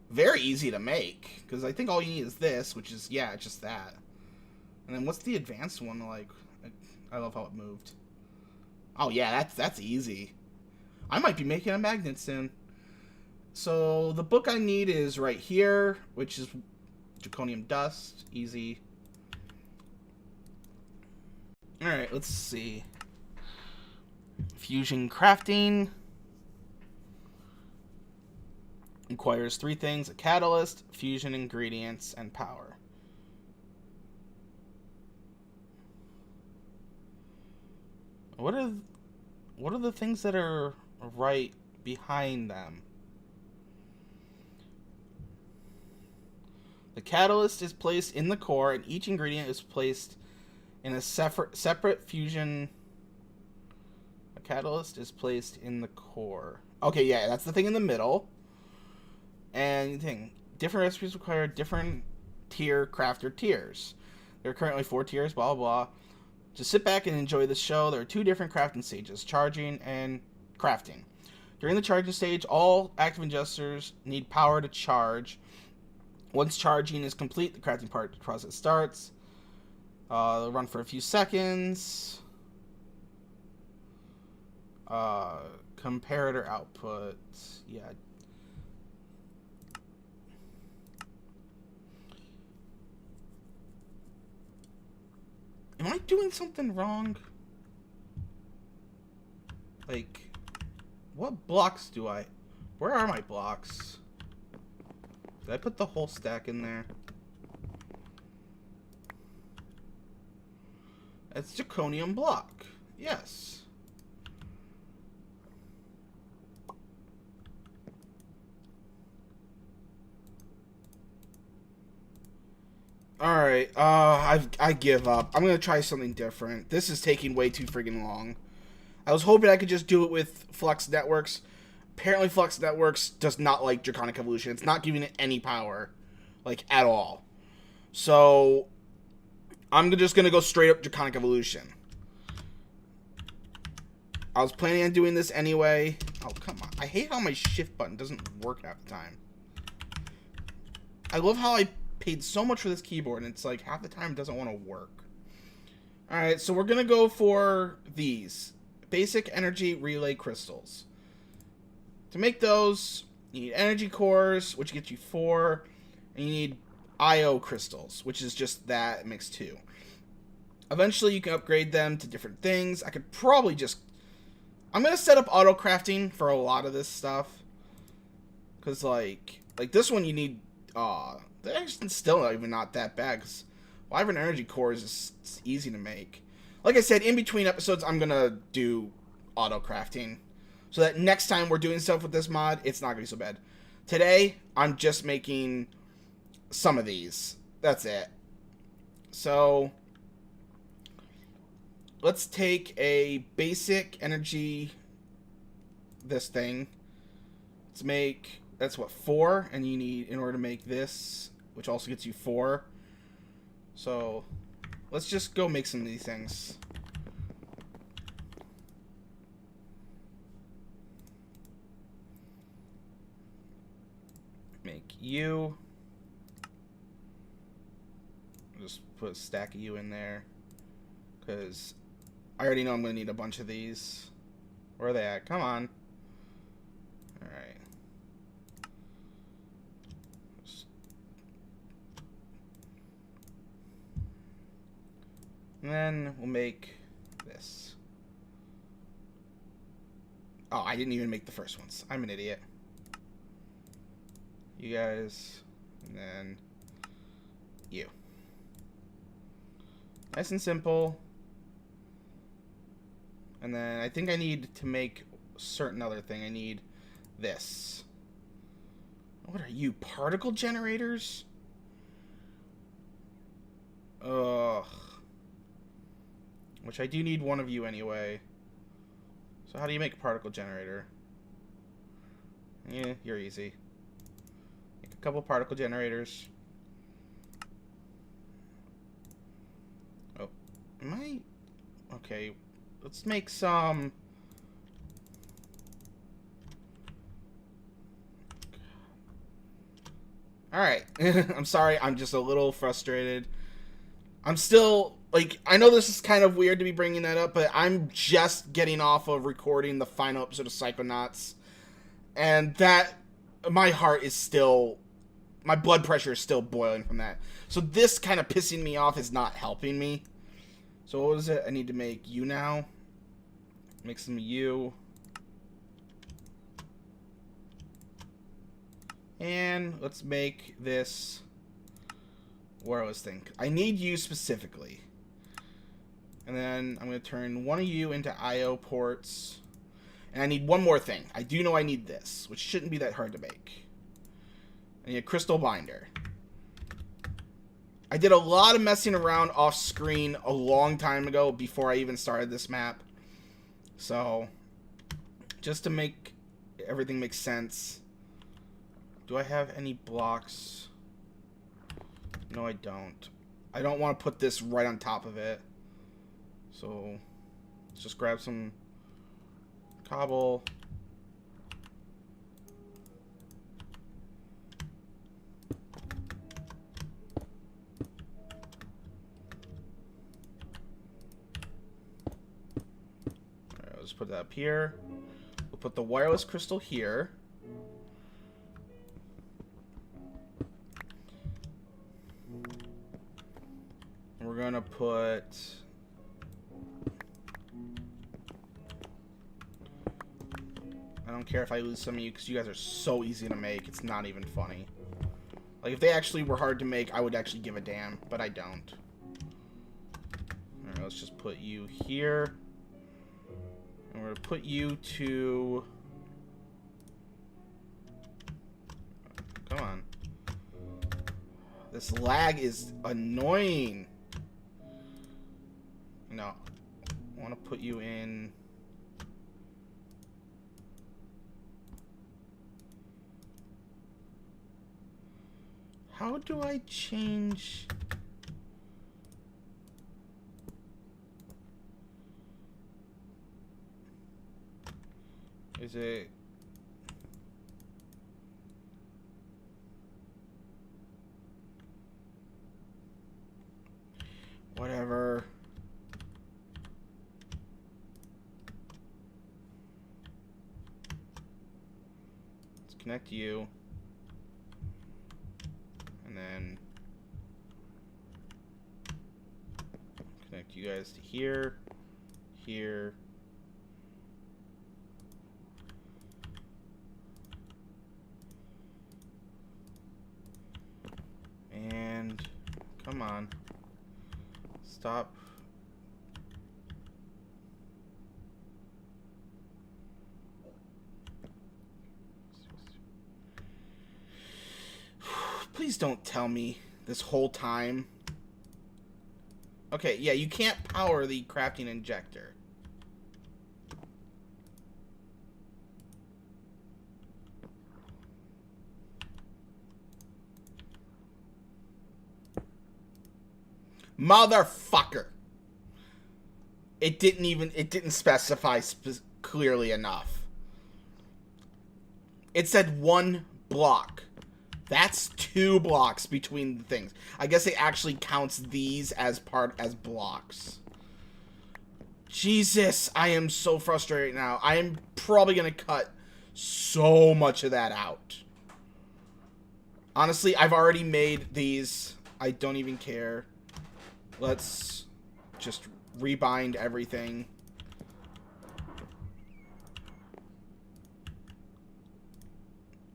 Very easy to make, because I think all you need is this, which is, yeah, just that. And then what's the advanced one like? I love how it moved. Oh yeah, that's easy. I might be making a magnet soon. So the book I need is right here, which is Draconium Dust. Easy. Alright, let's see. Fusion crafting. Requires 3 things: a catalyst, fusion ingredients, and power. What are the things that are right behind them? The catalyst is placed in the core, and each ingredient is placed in a separate fusion. A catalyst is placed in the core. Okay, yeah, that's the thing in the middle. And different recipes require different crafter tiers. There are currently 4 tiers, blah, blah, blah. Just sit back and enjoy the show. There are 2 different crafting stages, charging and crafting. During the charging stage, all active ingesters need power to charge. Once charging is complete, the crafting process starts. It'll run for a few seconds. Comparator output. Yeah. Am I doing something wrong? Like, what blocks do I... Where are my blocks? Did I put the whole stack in there? It's zirconium block. Yes. Alright, I give up. I'm gonna try something different. This is taking way too friggin' long. I was hoping I could just do it with Flux Networks. Apparently Flux Networks does not like Draconic Evolution. It's not giving it any power. Like, at all. So, I'm just gonna go straight up Draconic Evolution. I was planning on doing this anyway. Oh, come on. I hate how my shift button doesn't work half the time. I love how I paid so much for this keyboard, and it's like half the time it doesn't want to work. Alright, so we're going to go for these. Basic Energy Relay Crystals. To make those, you need energy cores, which gets you 4, and you need IO crystals, which is just that mixed 2. Eventually, you can upgrade them to different things. I could probably just... I'm going to set up auto crafting for a lot of this stuff. Because, like this one you need... They're still even not that bad, because Wyvern Energy Cores is easy to make. Like I said, in between episodes, I'm going to do auto crafting. So that next time we're doing stuff with this mod, it's not going to be so bad. Today, I'm just making some of these. That's it. So, let's take a basic energy, this thing. Let's make... That's what, 4, and you need, in order to make this, which also gets you 4. So, let's just go make some of these things. Make you. Just put a stack of you in there, because I already know I'm going to need a bunch of these. Where are they at? Come on. Alright. And then we'll make this. Oh, I didn't even make the first ones. I'm an idiot. You guys, and then you. Nice and simple. And then I think I need to make a certain other thing. I need this. What are you, particle generators? Ugh. Which I do need one of you anyway. So how do you make a particle generator? Yeah, you're easy. Make a couple particle generators. Oh, am I... Okay, let's make some... Alright, I'm sorry, I'm just a little frustrated. I'm still... Like, I know this is kind of weird to be bringing that up, but I'm just getting off of recording the final episode of Psychonauts. And that, my heart is still, my blood pressure is still boiling from that. So this kind of pissing me off is not helping me. So what is it? I need to make you now. Make some you. And let's make this, where I was thinking. I need you specifically. And then I'm going to turn one of you into IO ports. And I need one more thing. I do know I need this, which shouldn't be that hard to make. I need a crystal binder. I did a lot of messing around off screen a long time ago before I even started this map. So, just to make everything make sense. Do I have any blocks? No, I don't. I don't want to put this right on top of it. So, let's just grab some cobble. Alright, let's put that up here. We'll put the wireless crystal here. We're gonna put... I don't care if I lose some of you because you guys are so easy to make. It's not even funny. Like, if they actually were hard to make, I would actually give a damn. But I don't. Alright, let's just put you here. And we're gonna put you to... Come on. This lag is annoying. No. I want to put you in... How do I change... Is it... Whatever. Let's connect you. And then connect you guys to here, here. And come on. Stop. Please don't tell me this whole time. Okay, yeah, you can't power the crafting injector. Motherfucker. It didn't specify clearly enough. It said 1 block. That's 2 blocks between the things. I guess it actually counts these as blocks. Jesus, I am so frustrated now. I am probably gonna cut so much of that out. Honestly, I've already made these. I don't even care. Let's just rebind everything.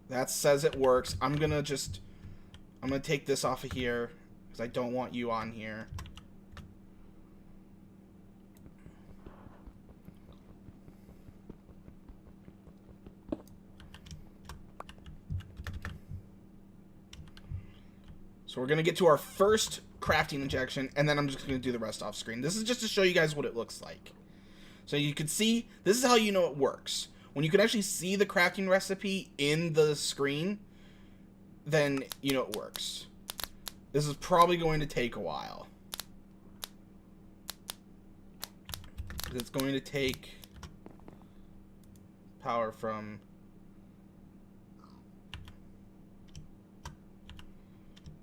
That says it works. I'm gonna take this off of here because I don't want you on here. So we're gonna get to our first crafting injection, and then I'm just gonna do the rest off screen. This is just to show you guys what it looks like. So you can see, this is how you know it works. When you can actually see the crafting recipe in the screen, then you know it works. This is probably going to take a while. It's going to take power from...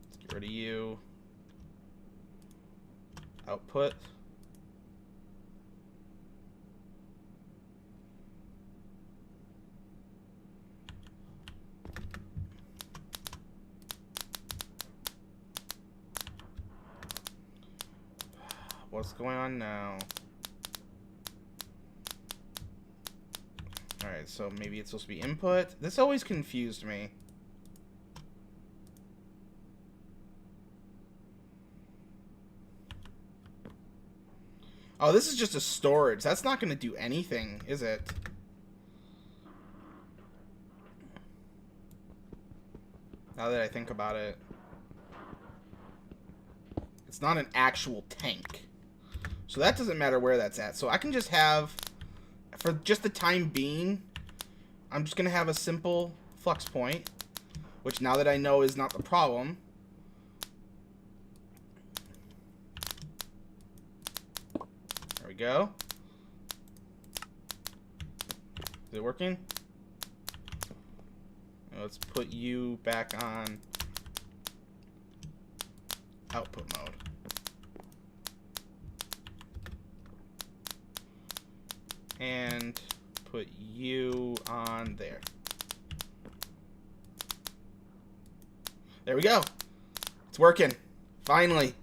Let's get rid of you. Output. What's going on now? Alright, so maybe it's supposed to be input. This always confused me. Oh, this is just a storage. That's not going to do anything, is it? Now that I think about it. It's not an actual tank. So that doesn't matter where that's at. So I can just have, for just the time being, I'm just going to have a simple flux point, which now that I know is not the problem. There we go. Is it working? Let's put you back on output mode. And put you on there. There we go. It's working. Finally.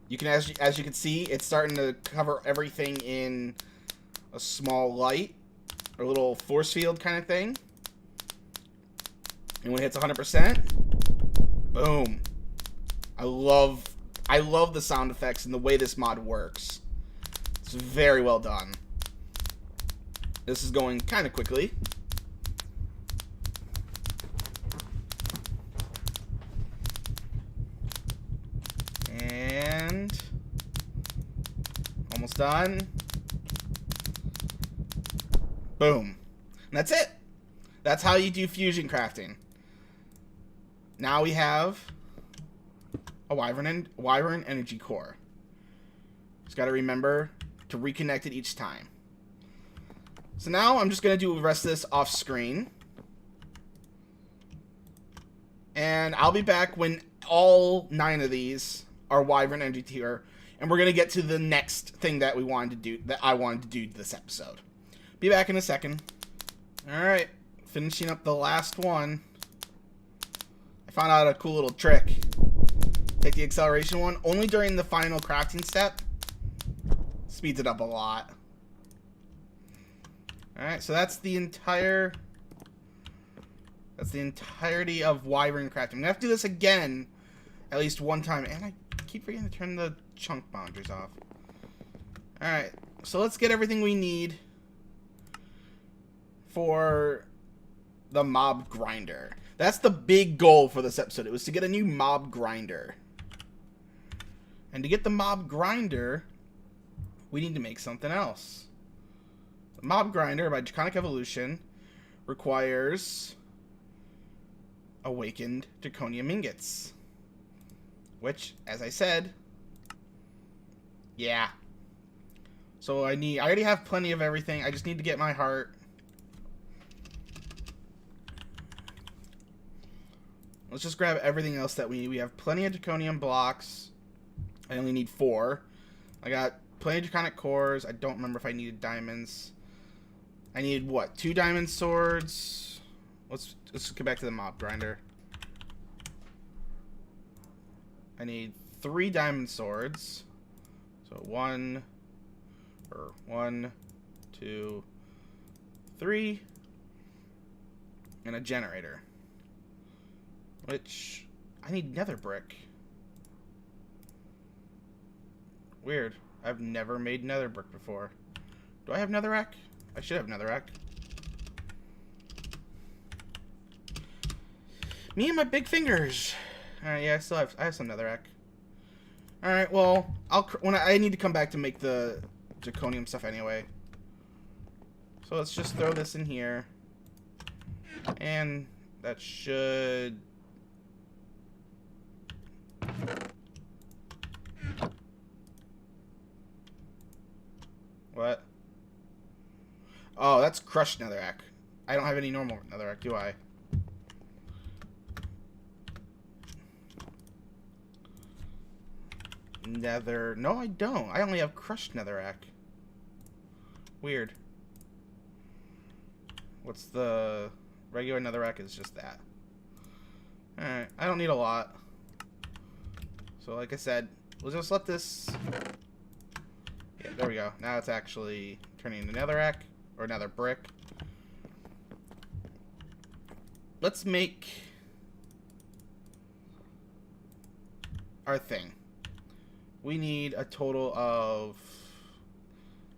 You can, as you can see, it's starting to cover everything in a small light, or a little force field kind of thing. And when it hits 100%, boom. I love the sound effects and the way this mod works. It's very well done. This is going kind of quickly. And almost done. Boom. And that's it. That's how you do fusion crafting. Now we have a Wyvern energy core. Just got to remember to reconnect it each time. So now I'm just going to do the rest of this off screen. And I'll be back when all 9 of these are Wyvern energy tier, and we're going to get to the next thing that we wanted to do, that I wanted to do this episode. Be back in a second. Alright, finishing up the last one. I found out a cool little trick. Take the acceleration one, only during the final crafting step. Speeds it up a lot. Alright, so that's the entirety of Wyvern crafting. I'm gonna have to do this again at least one time, and I keep forgetting to turn the chunk boundaries off. Alright, so let's get everything we need for the mob grinder. That's the big goal for this episode. It was to get a new mob grinder. And to get the mob grinder, we need to make something else. The mob grinder by Draconic Evolution requires awakened draconium ingots. Which, as I said, yeah. So I already have plenty of everything. I just need to get my heart. Let's just grab everything else that we need. We have plenty of draconium blocks. I only need 4. I got plenty of draconic cores. I don't remember if I needed diamonds. I needed what? 2 diamond swords. Let's get back to the mob grinder. I need 3 diamond swords. So 1, 2, 3, and a generator. Which I need nether brick. Weird. I've never made nether brick before. Do I have netherrack? I should have netherrack. Me and my big fingers. Alright, yeah, I have some netherrack. Alright, well, I need to come back to make the draconium stuff anyway. So let's just throw this in here. And that should... What? Oh, that's crushed netherrack. I don't have any normal netherrack, do I? Nether... No, I don't. I only have crushed netherrack. Weird. What's the... Regular netherrack is just that. Alright, I don't need a lot. So like I said, we'll just let this... Yeah, there we go. Now it's actually turning into netherrack, or nether brick. Let's make our thing. We need a total of...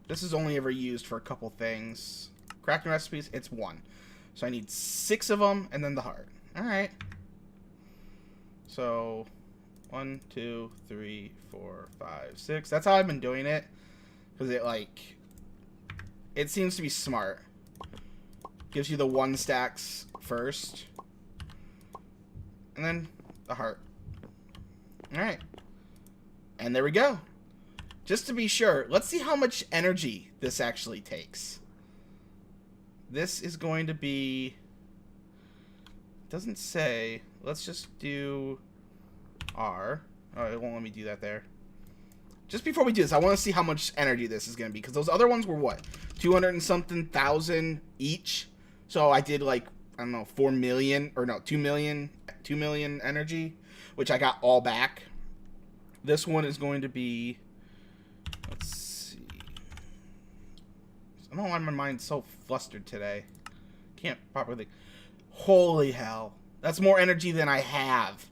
This is only ever used for a couple things. Crafting recipes, it's 1. So I need 6 of them, and then the heart. Alright. So, 1, 2, 3, 4, 5, 6. That's how I've been doing it. Because it seems to be smart. Gives you the 1 stacks first. And then the heart. Alright. And there we go. Just to be sure, let's see how much energy this actually takes. This is going to be... Doesn't say. Let's just do R. Oh, it won't let me do that there. Just before we do this, I want to see how much energy this is going to be. Because those other ones were what? 200 and something thousand each. So I did like, I don't know, 4 million. Or no, 2 million energy. Which I got all back. This one is going to be... Let's see. I don't know why my mind's so flustered today. Can't properly... Holy hell. That's more energy than I have.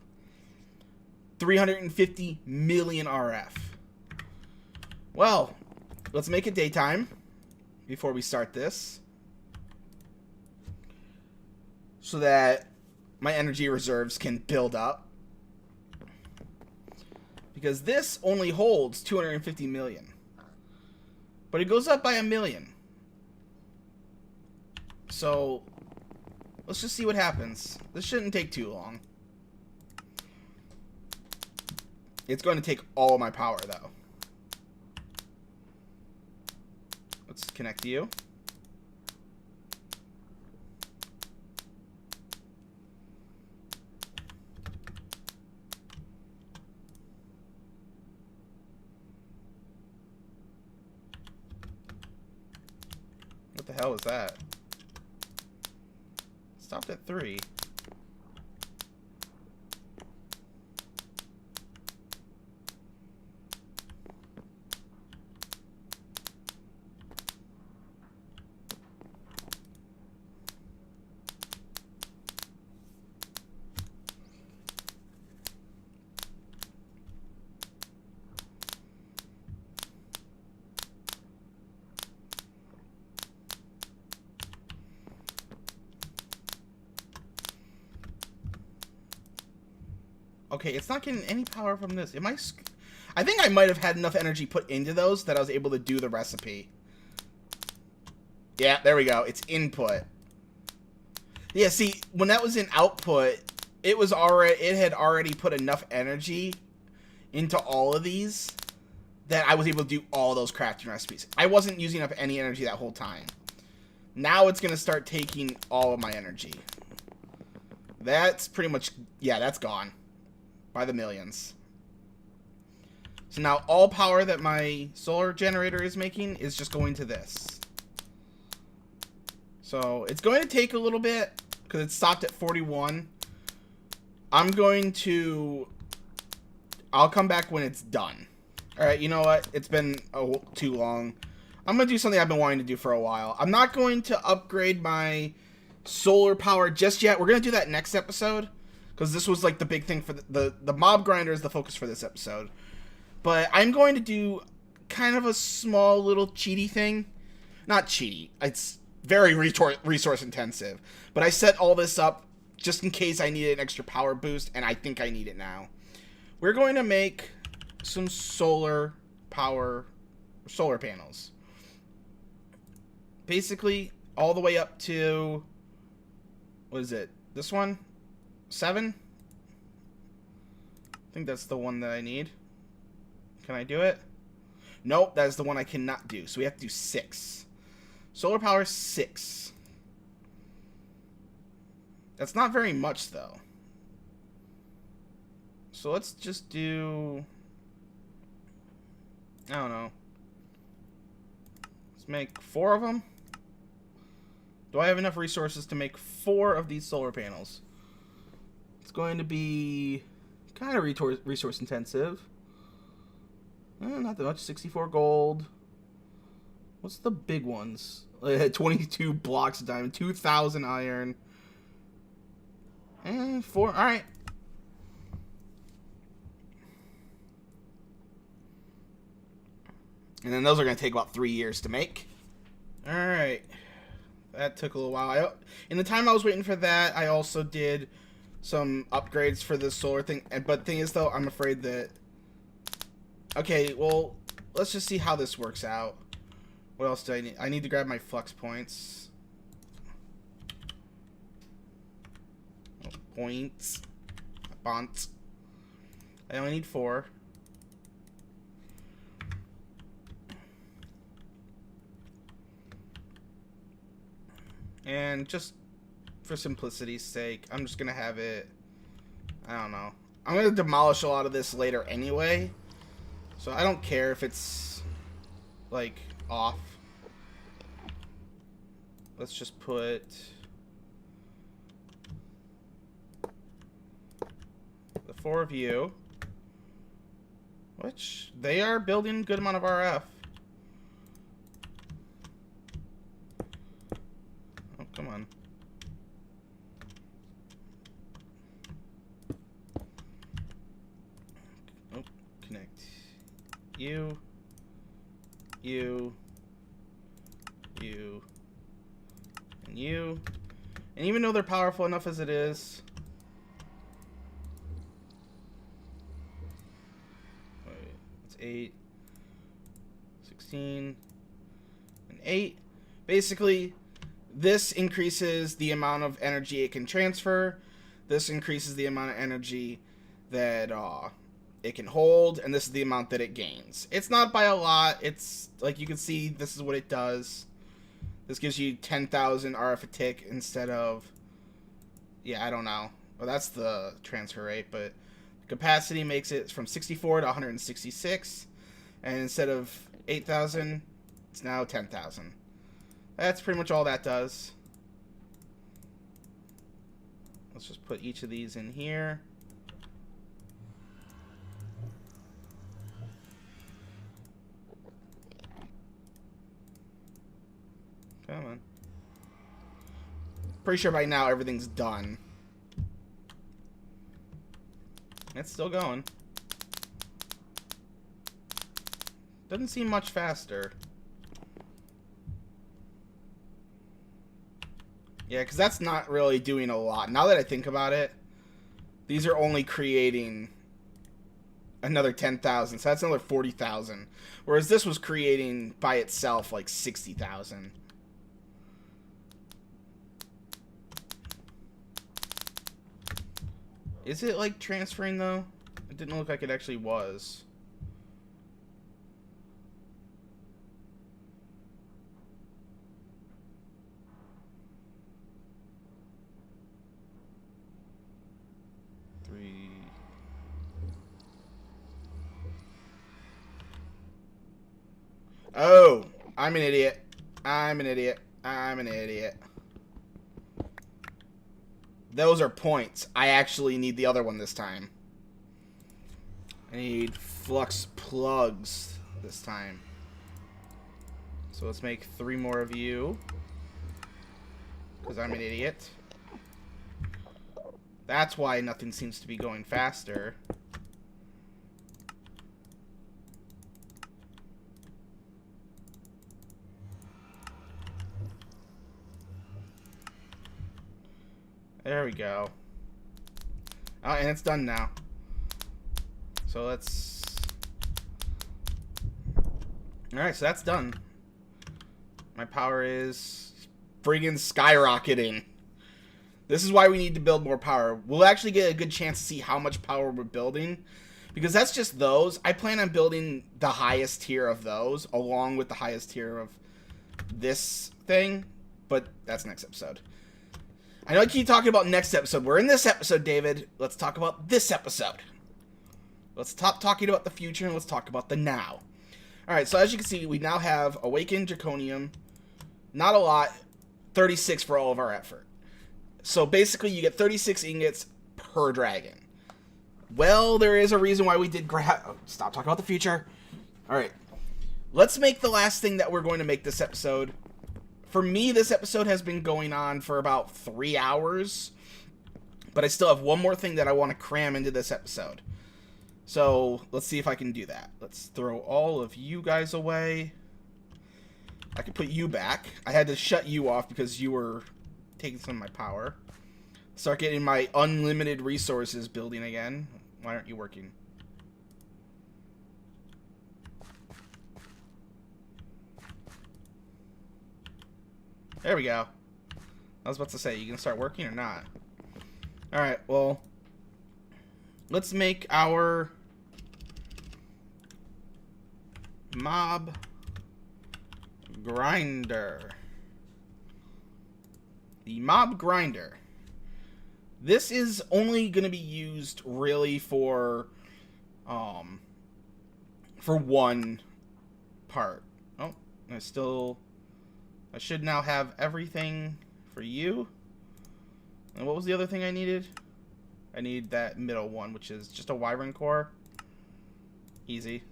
350 million RF. Well, let's make it daytime before we start this. So that my energy reserves can build up. Because this only holds 250 million. But it goes up by 1 million. So... let's just see what happens. This shouldn't take too long. It's going to take all of my power, though. Let's connect you. What the hell is that? Stopped at 3. Okay, it's not getting any power from this. Am I think I might have had enough energy put into those that I was able to do the recipe. Yeah, there we go. It's input. Yeah, see, when that was in output, it had already put enough energy into all of these that I was able to do all those crafting recipes. I wasn't using up any energy that whole time. Now it's going to start taking all of my energy. That's pretty much... yeah, that's gone. By the millions. So now all power that my solar generator is making is just going to this. So it's going to take a little bit because it stopped at 41. I'll come back when it's done. Alright, you know what? It's been too long. I'm going to do something I've been wanting to do for a while. I'm not going to upgrade my solar power just yet. We're going to do that next episode. Because this was like the big thing for the mob grinder is the focus for this episode. But I'm going to do kind of a small little cheaty thing. Not cheaty. It's very resource intensive. But I set all this up just in case I needed an extra power boost. And I think I need it now. We're going to make some solar panels. Basically all the way up to... what is it? This one? 7? I think that's the one that I need. Can I do it? Nope, that is the one I cannot do. So we have to do 6. Solar power 6. That's not very much, though. So let's just do... I don't know. Let's make 4 of them. Do I have enough resources to make 4 of these solar panels? It's going to be kind of resource intensive. Not that much. 64 gold. What's the big ones? 22 blocks of diamond. 2,000 iron. And 4. Alright. And then those are going to take about 3 years to make. Alright. That took a little while. In the time I was waiting for that, I also did some upgrades for this solar thing. But thing is, though, I'm afraid that... Okay, well, let's just see how this works out. What else do I need? I need to grab my flux points. Points. Bonts. I only need 4. And just for simplicity's sake, I'm just gonna have it, I don't know. I'm gonna demolish a lot of this later anyway, so I don't care if it's like off. Let's just put the 4 of you, which they are building a good amount of RF. Oh, come on. Oh, connect. You. And you. And even though they're powerful enough as it is... Wait, it's 8. 16. And 8. Basically, this increases the amount of energy it can transfer. This increases the amount of energy that it can hold. And this is the amount that it gains. It's not by a lot. It's, like you can see, this is what it does. This gives you 10,000 RF a tick instead of... Yeah, I don't know. Well, that's the transfer rate, but capacity makes it from 64 to 166. And instead of 8,000, it's now 10,000. That's pretty much all that does. Let's just put each of these in here. Come on. Pretty sure by now everything's done. It's still going. Doesn't seem much faster. Yeah, because that's not really doing a lot. Now that I think about it, these are only creating another 10,000. So that's another 40,000. Whereas this was creating by itself like 60,000. Is it like transferring though? It didn't look like it actually was. Oh, I'm an idiot. I'm an idiot. I'm an idiot. Those are points. I actually need the other one this time. I need flux plugs this time. So let's make 3 more of you. Because I'm an idiot. That's why nothing seems to be going faster. There we go. Oh, and it's done now. So let's... Alright, so that's done. My power is friggin' skyrocketing. This is why we need to build more power. We'll actually get a good chance to see how much power we're building. Because that's just those. I plan on building the highest tier of those, along with the highest tier of this thing. But that's next episode. I know I keep talking about next episode. We're in this episode, David. Let's talk about this episode. Let's stop talking about the future and let's talk about the now. Alright, so as you can see, we now have Awakened Draconium. Not a lot. 36 for all of our effort. So basically, you get 36 ingots per dragon. Well, there is a reason why we did grab... Oh, stop talking about the future. Alright. Let's make the last thing that we're going to make this episode. For me, this episode has been going on for about 3 hours. But I still have one more thing that I want to cram into this episode. So, let's see if I can do that. Let's throw all of you guys away. I can put you back. I had to shut you off because you were taking some of my power. Start getting my unlimited resources building again. Why aren't you working? There we go. I was about to say, you can start working or not? Alright, well, let's make our mob grinder. The mob grinder. This is only going to be used really for one part. Oh, I should now have everything for you. And what was the other thing I needed? I need that middle one, which is just a wyvern core. Easy.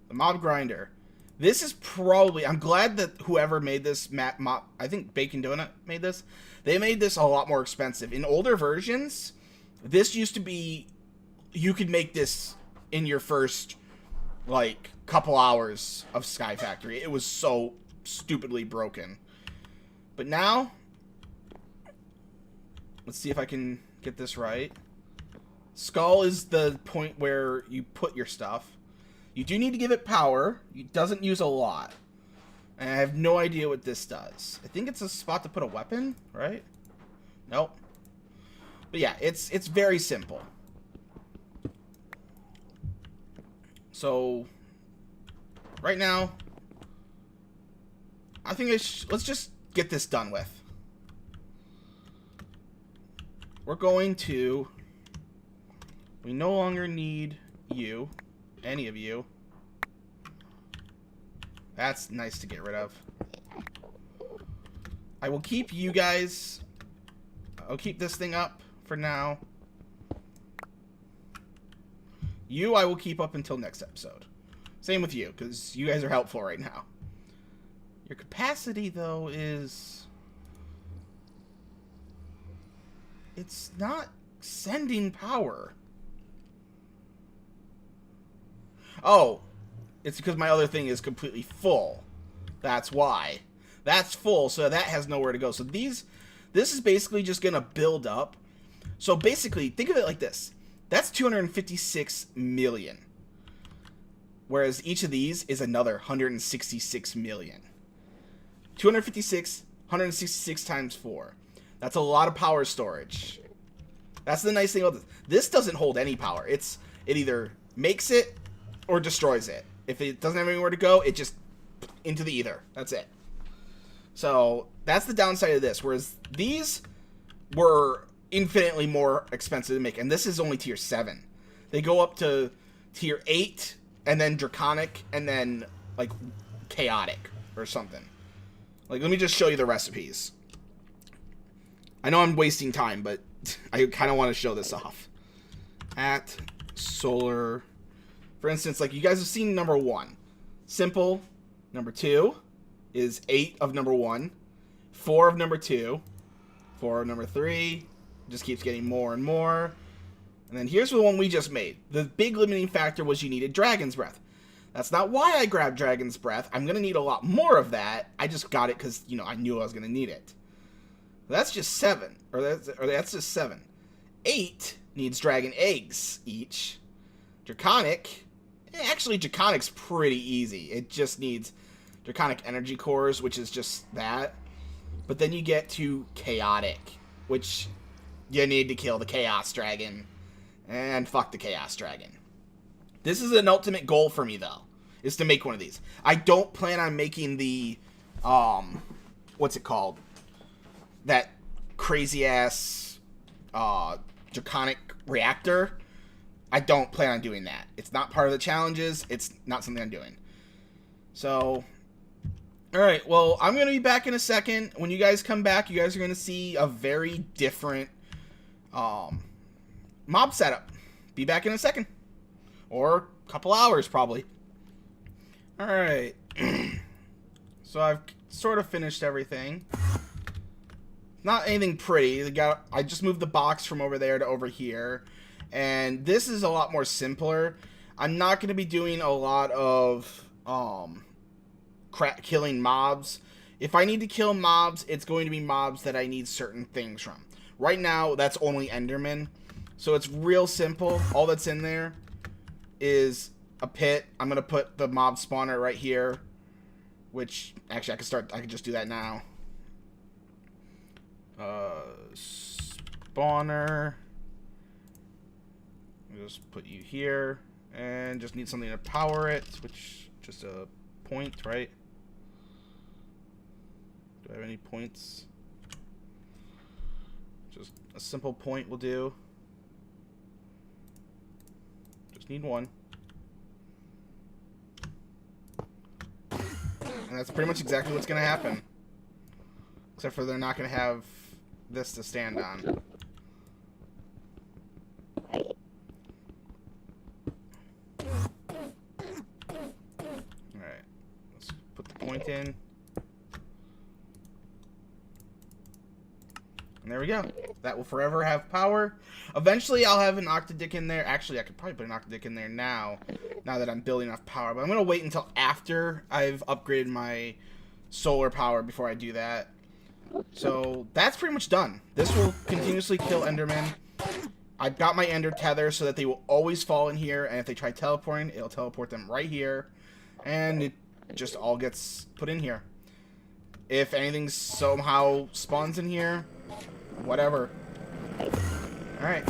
The mob grinder. This is probably... I'm glad that whoever made this I think Bacon Donut made this. They made this a lot more expensive. In older versions, this used to be... You could make this in your first, like, couple hours of Sky Factory. It was so stupidly broken. But now... Let's see if I can get this right. Skull is the point where you put your stuff. You do need to give it power. It doesn't use a lot. And I have no idea what this does. I think it's a spot to put a weapon, right? Nope. But yeah, it's very simple. So, right now, I think let's just get this done with. We're going to... We no longer need you. Any of you. That's nice to get rid of. I will keep you guys. I'll keep this thing up for now. You I will keep up until next episode. Same with you, because you guys are helpful right now. Your capacity, though, is... It's not sending power. Oh, it's because my other thing is completely full. That's why. That's full, so that has nowhere to go. So this is basically just going to build up. So basically, think of it like this. That's 256 million. Whereas each of these is another 166 million. 256, 166 times 4. That's a lot of power storage. That's the nice thing about this. This doesn't hold any power. It either makes it or destroys it. If it doesn't have anywhere to go, it just into the ether. That's it. So that's the downside of this. Whereas these were infinitely more expensive to make, and this is only tier 7. They go up to tier 8, and then draconic, and then like chaotic or something. Like, let me just show you the recipes. I know I'm wasting time, but I kind of want to show this off. At solar, for instance, like you guys have seen number 1. Simple. Number 2 is 8 of number 1. 4 of number 2. 4 of number 3. Just keeps getting more and more. And then here's the one we just made. The big limiting factor was you needed Dragon's Breath. That's not why I grabbed Dragon's Breath. I'm going to need a lot more of that. I just got it because, you know, I knew I was going to need it. That's just 7. Or that's just 7. 8 needs Dragon Eggs each. Draconic. Actually, Draconic's pretty easy. It just needs Draconic Energy Cores, which is just that. But then you get to Chaotic, which you need to kill the Chaos Dragon. And fuck the Chaos Dragon. This is an ultimate goal for me, though, is to make one of these. I don't plan on making the, what's it called? That crazy-ass, Draconic Reactor. I don't plan on doing that. It's not part of the challenges. It's not something I'm doing. So, alright, well, I'm going to be back in a second. When you guys come back, you guys are going to see a very different, mob setup. Be back in a second. Or a couple hours, probably. Alright. So I've sort of finished everything. Not anything pretty. I just moved the box from over there to over here. And this is a lot more simpler. I'm not going to be doing a lot of killing mobs. If I need to kill mobs, it's going to be mobs that I need certain things from. Right now, that's only Enderman. So it's real simple. All that's in there is a pit. I'm going to put the mob spawner right here. Which, actually, I could just do that now. Spawner. I'll just put you here. And just need something to power it. Which, just a point, right? Do I have any points? Just a simple point will do. Just need one. And that's pretty much exactly what's going to happen. Except for they're not going to have this to stand on. Alright. Let's put the point in. And there we go. That will forever have power. Eventually, I'll have an Octadick in there. Actually, I could probably put an Octadick in there now that I'm building enough power. But I'm going to wait until after I've upgraded my solar power before I do that. So, that's pretty much done. This will continuously kill Endermen. I've got my Ender Tether so that they will always fall in here. And if they try teleporting, it'll teleport them right here. And it just all gets put in here. If anything somehow spawns in here, whatever. Alright.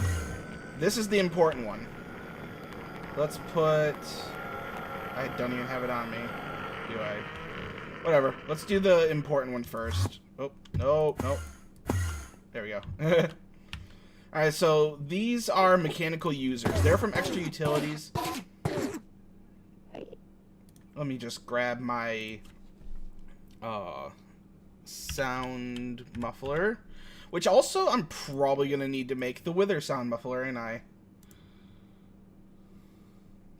This is the important one. Let's put... I don't even have it on me. Do I? Whatever. Let's do the important one first. Oh, no, no. There we go. Alright, so these are mechanical users. They're from extra utilities. Let me just grab my sound muffler. Which also, I'm probably going to need to make the wither sound muffler, ain't I?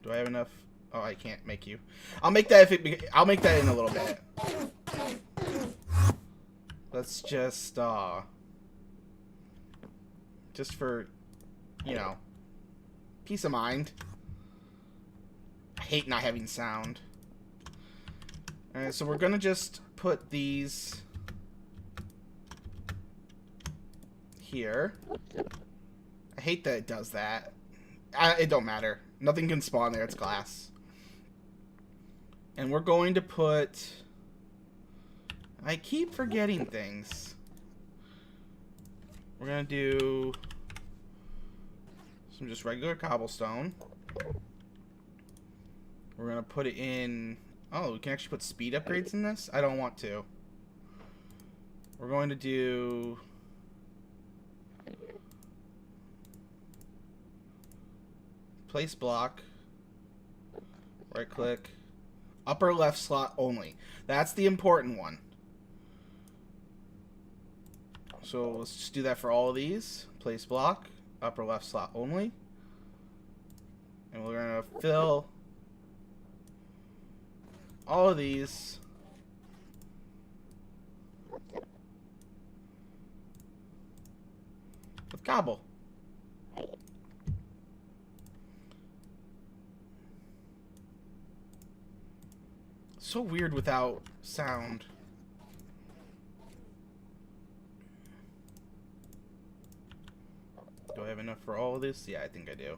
Do I have enough? Oh, I can't make you. I'll make that I'll make that in a little bit. Let's just for, you know, peace of mind. I hate not having sound. Alright, so we're going to just put these here. I hate that it does that. It don't matter. Nothing can spawn there. It's glass. And we're going to put... I keep forgetting things. We're going to do some just regular cobblestone. We're going to put it in... Oh, we can actually put speed upgrades in this? I don't want to. We're going to do... Place block. Right click. Upper left slot only. That's the important one. So let's just do that for all of these. Place block. Upper left slot only. And we're going to fill all of these with cobble. So weird without sound. Do I have enough for all of this? Yeah, I think I do.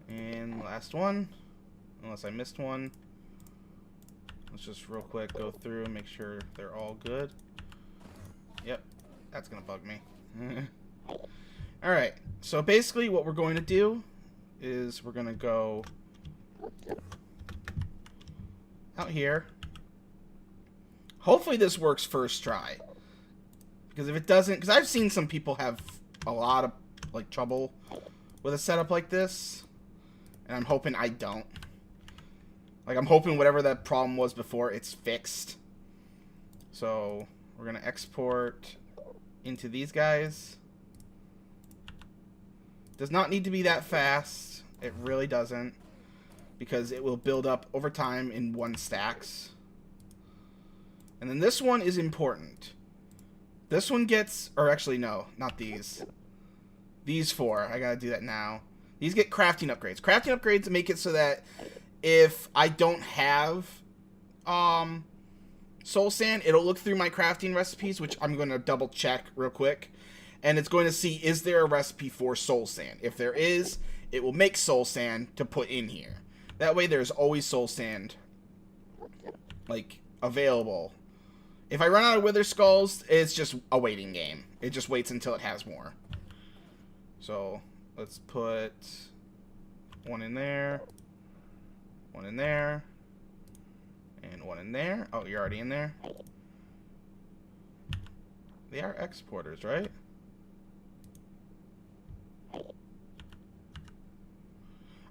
And last one. Unless I missed one. Let's just real quick go through and make sure they're all good. Yep. That's gonna bug me. Alright. So basically what we're going to do is we're gonna go out here. Hopefully this works first try. Because if it doesn't, because I've seen some people have a lot of like trouble with a setup like this. And I'm hoping I don't. Like I'm hoping whatever that problem was before, it's fixed. So we're gonna export into these guys. Does not need to be that fast. It really doesn't. Because it will build up over time in 1 stacks. And then this one is important. This one gets... Or actually, no. Not these. These 4. I gotta do that now. These get crafting upgrades. Crafting upgrades make it so that if I don't have soul sand, it'll look through my crafting recipes, which I'm going to double check real quick, and it's going to see, is there a recipe for soul sand? If there is, it will make soul sand to put in here. That way there's always soul sand, like, available. If I run out of wither skulls, it's just a waiting game. It just waits until it has more. So let's put one in there, one in there, and one in there. Oh, you're already in there? They are exporters, right?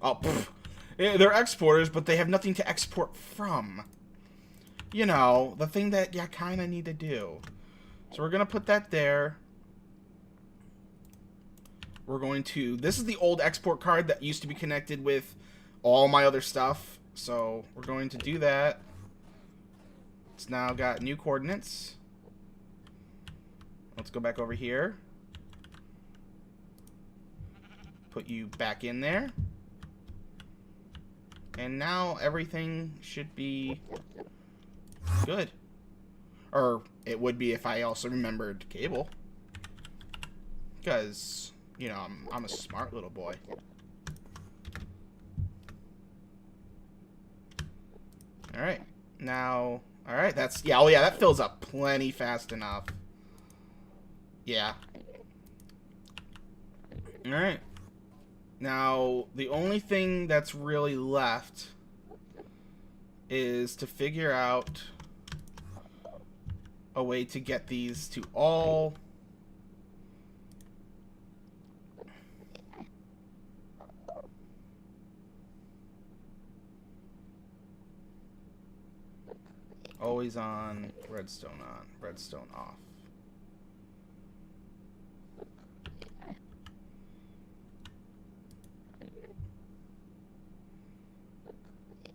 Oh, pfft. They're exporters, but they have nothing to export from. You know, the thing that you kind of need to do. So we're going to put that there. We're going to... This is the old export card that used to be connected with all my other stuff. So we're going to do that. It's now got new coordinates. Let's go back over here. Put you back in there. And now everything should be good. Or it would be if I also remembered cable. Because, you know, I'm a smart little boy. Alright. Now, alright, that's... Yeah, oh yeah, that fills up plenty fast enough. Yeah. Alright. Now, the only thing that's really left is to figure out a way to get these to all always on, redstone off.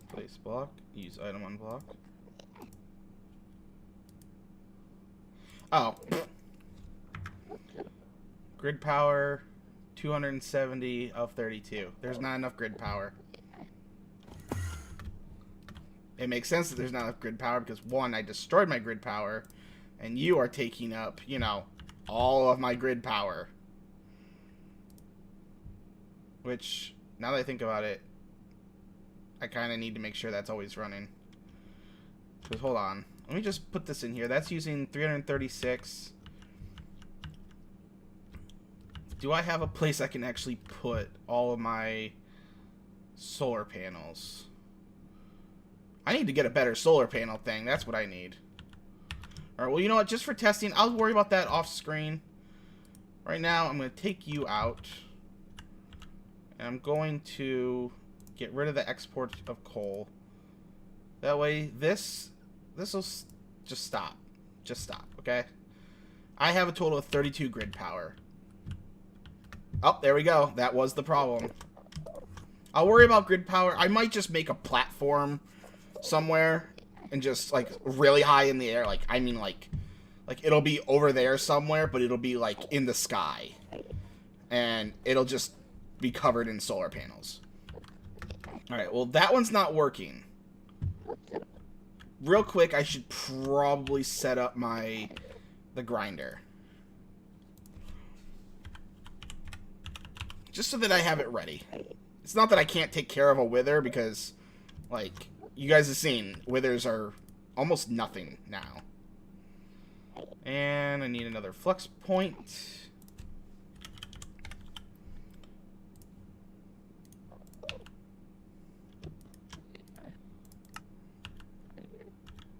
Place block, use item unblock. Oh. Grid power, 270 of 32. There's not enough grid power. It makes sense that there's not enough grid power because, one, I destroyed my grid power, and you are taking up, you know, all of my grid power. Which, now that I think about it, I kind of need to make sure that's always running. Because, hold on. Let me just put this in here. That's using 336. Do I have a place I can actually put all of my solar panels? I need to get a better solar panel thing. That's what I need. Alright, well, you know what? Just for testing, I'll worry about that off screen. Right now, I'm going to take you out. And I'm going to get rid of the export of coal. That way, this will just stop. Just stop, okay? I have a total of 32 grid power. Oh, there we go. That was the problem. I'll worry about grid power. I might just make a platform somewhere and just, like, really high in the air. Like, I mean, like it'll be over there somewhere, but it'll be, like, in the sky. And it'll just be covered in solar panels. Alright, well, that one's not working. Real quick, I should probably set up the grinder. Just so that I have it ready. It's not that I can't take care of a wither, because, like, you guys have seen, withers are almost nothing now. And I need another flux point.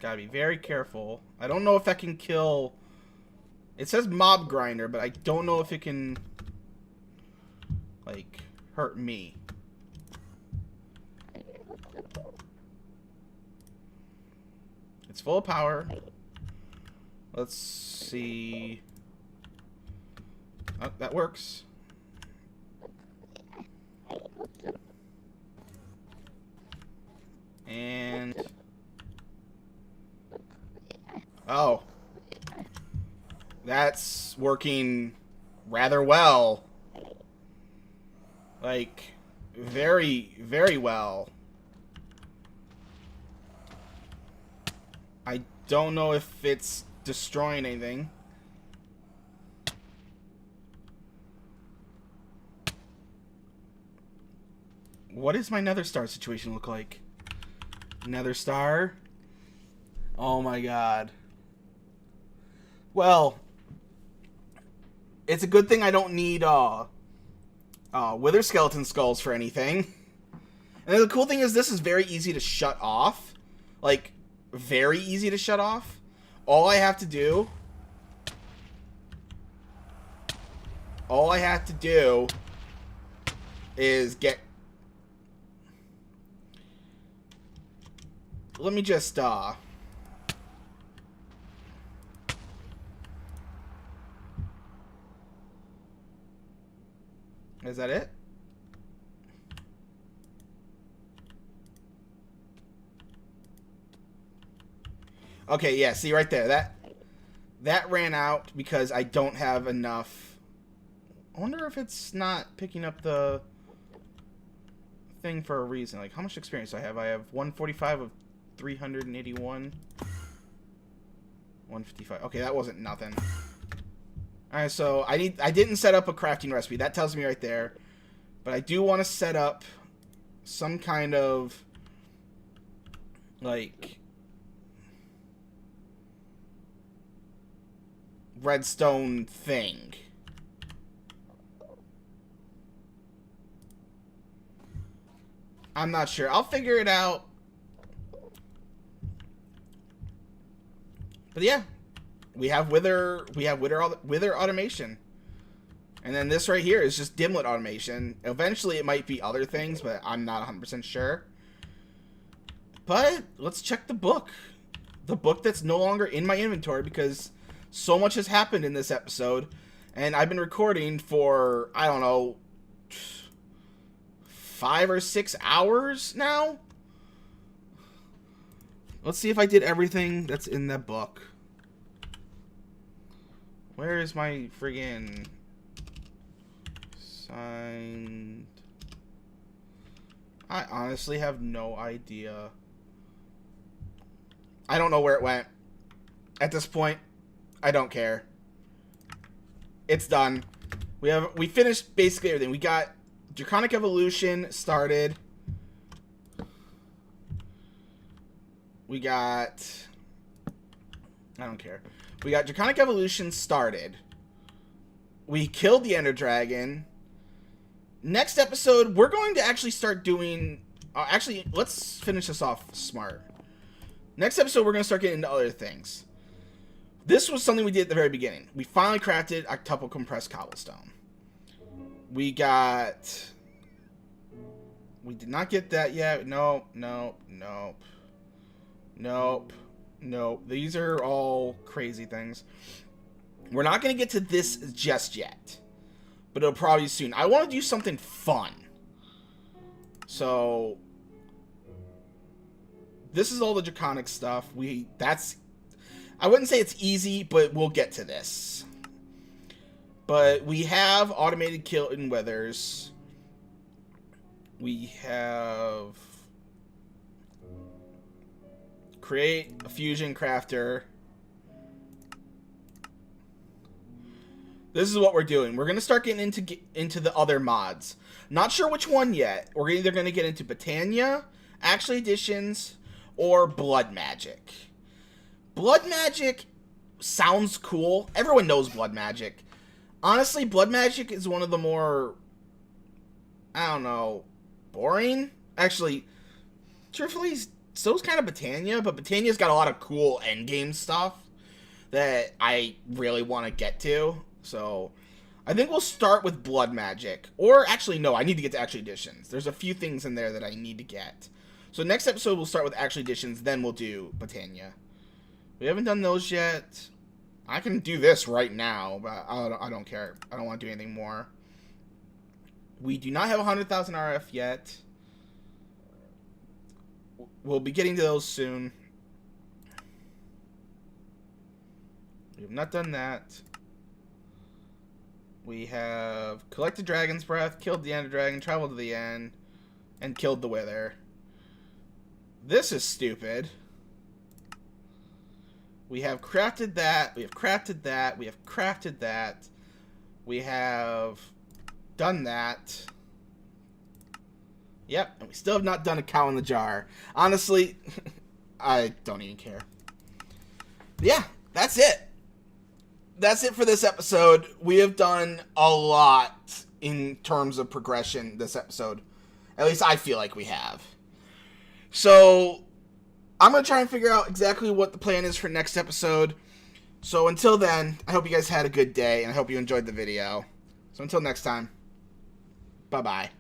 Gotta be very careful. I don't know if that can kill... It says mob grinder, but I don't know if it can, like, hurt me. It's full of power. Let's see... Oh, that works. And... Oh. That's working rather well. Like, very, very well. I don't know if it's destroying anything. What does my Nether Star situation look like? Nether Star? Oh my god. Well, it's a good thing I don't need Wither Skeleton Skulls for anything. And the cool thing is this is very easy to shut off. Like, very easy to shut off. All I have to do is get... Let me just, Is that it? Okay, yeah, see right there. That ran out because I don't have enough. I wonder if it's not picking up the thing for a reason. Like, how much experience do I have? I have 145 of 381. 155. Okay, that wasn't nothing. Alright, so I didn't set up a crafting recipe. That tells me right there. But I do want to set up some kind of, like, redstone thing. I'm not sure. I'll figure it out. But yeah, we have wither automation. And then this right here is just dimlet automation. Eventually it might be other things, but I'm not 100% sure. But let's check the book. The book that's no longer in my inventory because so much has happened in this episode. And I've been recording for, I don't know, 5 or 6 hours now? Let's see if I did everything that's in that book. Where is my friggin' signed? I honestly have no idea. I don't know where it went. At this point, I don't care. It's done. We finished basically everything. We got Draconic Evolution started. We got... I don't care. We got Draconic Evolution started. We killed the Ender Dragon. Next episode, we're going to actually start doing... actually, let's finish this off smart. Next episode, we're going to start getting into other things. This was something we did at the very beginning. We finally crafted octuple compressed cobblestone. We got... We did not get that yet. Nope, nope, nope. Nope. Nope. These are all crazy things. We're not going to get to this just yet. But it'll probably soon. I want to do something fun. So... This is all the Draconic stuff. I wouldn't say it's easy, but we'll get to this. But we have automated killing withers. We have create a fusion crafter. This is what we're doing. We're going to start getting into the other mods. Not sure which one yet. We're either going to get into Botania, Actual Additions, or Blood Magic. Blood Magic sounds cool. Everyone knows Blood Magic. Honestly, Blood Magic is one of the more, I don't know, boring? Actually, truthfully, so's kind of Botania, but Botania's got a lot of cool endgame stuff that I really want to get to. So, I think we'll start with Blood Magic. Or, actually, no, I need to get to Actual Additions. There's a few things in there that I need to get. So, next episode, we'll start with Actual Additions, then we'll do Botania. We haven't done those yet. I can do this right now, but I don't care. I don't want to do anything more. We do not have 100,000 RF yet. We'll be getting to those soon. We have not done that. We have collected Dragon's Breath, killed the Ender Dragon, traveled to the end, and killed the Wither. This is stupid. We have crafted that. We have crafted that. We have crafted that. We have done that. Yep, and we still have not done a cow in the jar. Honestly, I don't even care. Yeah, that's it. That's it for this episode. We have done a lot in terms of progression this episode. At least I feel like we have. So I'm going to try and figure out exactly what the plan is for next episode. So until then, I hope you guys had a good day, and I hope you enjoyed the video. So until next time, bye-bye.